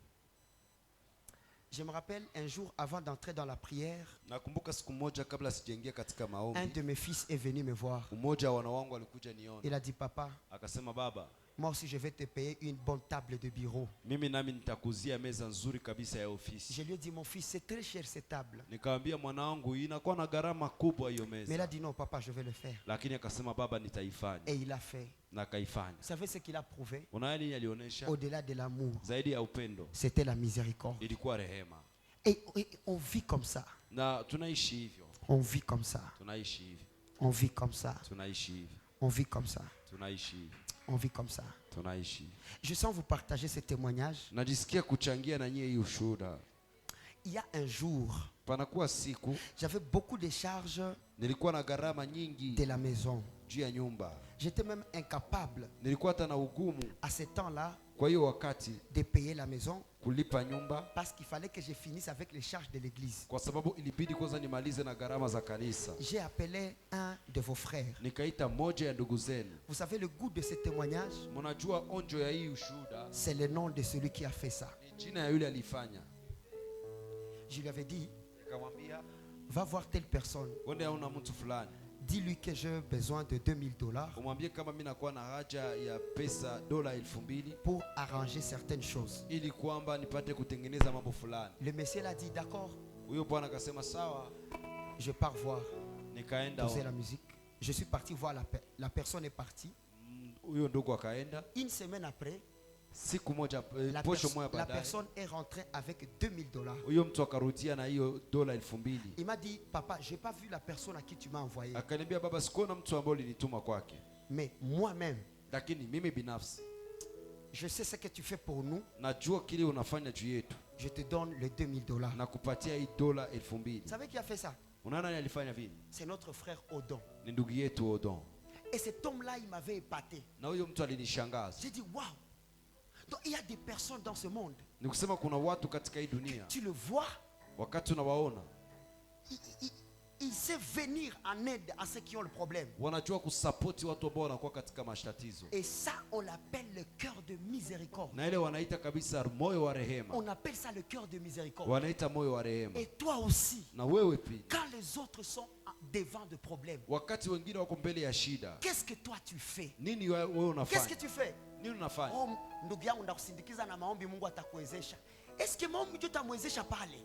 Je me rappelle un jour avant d'entrer dans la prière, nakumbuka siku moja kabla sijaingia katika un maombi, de mes fils est venu me voir. mmoja wa wana wangu alikuja niona, Il a dit, papa, Akasema, baba, moi aussi je vais te payer une bonne table de bureau. mimi nami nitakuzia meza nzuri kabisa ya ofisi. Je lui ai dit, mon fils, c'est très cher cette table. Nikamwambia mwanangu, inakuwa na gharama kubwa hiyo Mais il a meza. dit, non, papa, je vais le faire. Lakini akasema, baba, nitaifanya. Et il a fait. Na akaifanya. Vous savez ce qu'il a prouvé? Unaona nini alionyesha? Au-delà de l'amour, Zaidi ya upendo c'était la miséricorde. ilikuwa rehema. Et on vit comme ça. Na tunaishi hivyo. On vit comme ça. Tunaishi hivyo. On vit comme ça. Tunaishi hivyo. On vit comme ça. Tunaishi hivyo. On vit comme ça. Tunaishi hivyo. Je sens vous partager ce témoignage. najisikia kuchangia na nyie hii ushuhuda. Il y a un jour, Panakuwa siku j'avais beaucoup de charges nilikuwa na gharama nyingi de la maison. juu ya nyumba, J'étais même incapable nilikuwa hata na ugumu à ce temps-là kwa hiyo wakati de payer la maison kulipa nyumba, parce qu'il fallait que je finisse avec les charges de l'église. kwa sababu ilibidi kwanza nimalize na gharama za kanisa. J'ai appelé un de vos frères. Nikaita moja ya ndugu zenu. Vous savez le goût de ce témoignage? Mnajua onjo ya hii ushuhuda C'est le nom de celui qui a fait ça. ni jina ya yule alifanya. Je lui avais dit, Nikamwambia va voir telle personne. wende hauna mtu fulani, Dis-lui que j'ai besoin de $2000 umwambie kama mimi nakuwa na haja ya pesa $2000 pour arranger certaines choses. ili kwamba nipate kutengeneza mambo fulani. Le monsieur l'a dit, d'accord, Huyo bwana akasema sawa. je pars voir. Nikaenda Poser la musique. Je suis parti voir la personne est partie. Huyo ndugu akaenda. Une semaine après, Siku moja la, posho moja la baadaye personne est rentrée avec $2000. huyo mtu akarudia na hiyo $2000. Il m'a dit, papa, je n'ai pas vu la personne à qui tu m'as envoyé. Akaniambia, baba, sikuona mtu ambaye ulinituma kwake, Mais moi-même, lakini mimi binafsi je sais ce que tu fais pour nous. najua kile unafanya juu yetu, Je te donne les $2000. na kupatia hii Vous $2000. savez qui a fait ça? Unaona nani alifanya vile? C'est notre frère Odon. Ni ndugu yetu Odon. Et cet homme-là, il m'avait épaté. Na huyo mtu alinishangaza. J'ai dit, waouh! Donc il y a des personnes dans ce monde. Ni kusema kuna watu katika hii dunia, Tu le vois, wakati unawaona il sait venir en aide à ceux qui ont le problème. wanajua kusapoti watu ambao wanakuwa katika matatizo, Et ça, on l'appelle le cœur de miséricorde. na ile wanaita kabisa moyo wa rehema, On appelle ça le cœur de miséricorde. wanaita moyo wa rehema. Et toi aussi, Na wewe pia, quand les autres sont devant de problèmes, wakati wengine wako mbele ya shida, qu'est-ce que toi tu fais? nini wewe Qu'est-ce que unafanya? tu fais? Nini unafanya? Oh, ndugu yangu ndakusindikiza na maombi, Mungu atakuwezesha. Est-ce que maombi Dieu tamwezesha pale?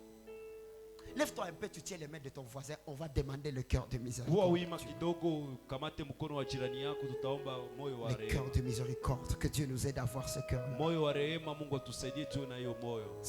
Lève-toi un peu, tu tiens les mains de ton voisin, on va demander le cœur de Kuwa miséricorde. wima kidogo, kamate mkono wa jirani yako, tutaomba moyo wa Le rehema. cœur de miséricorde, que Dieu nous aide à avoir ce cœur-là. Moyo wa rehema, Mungu atusaidie tuwe na hiyo moyo.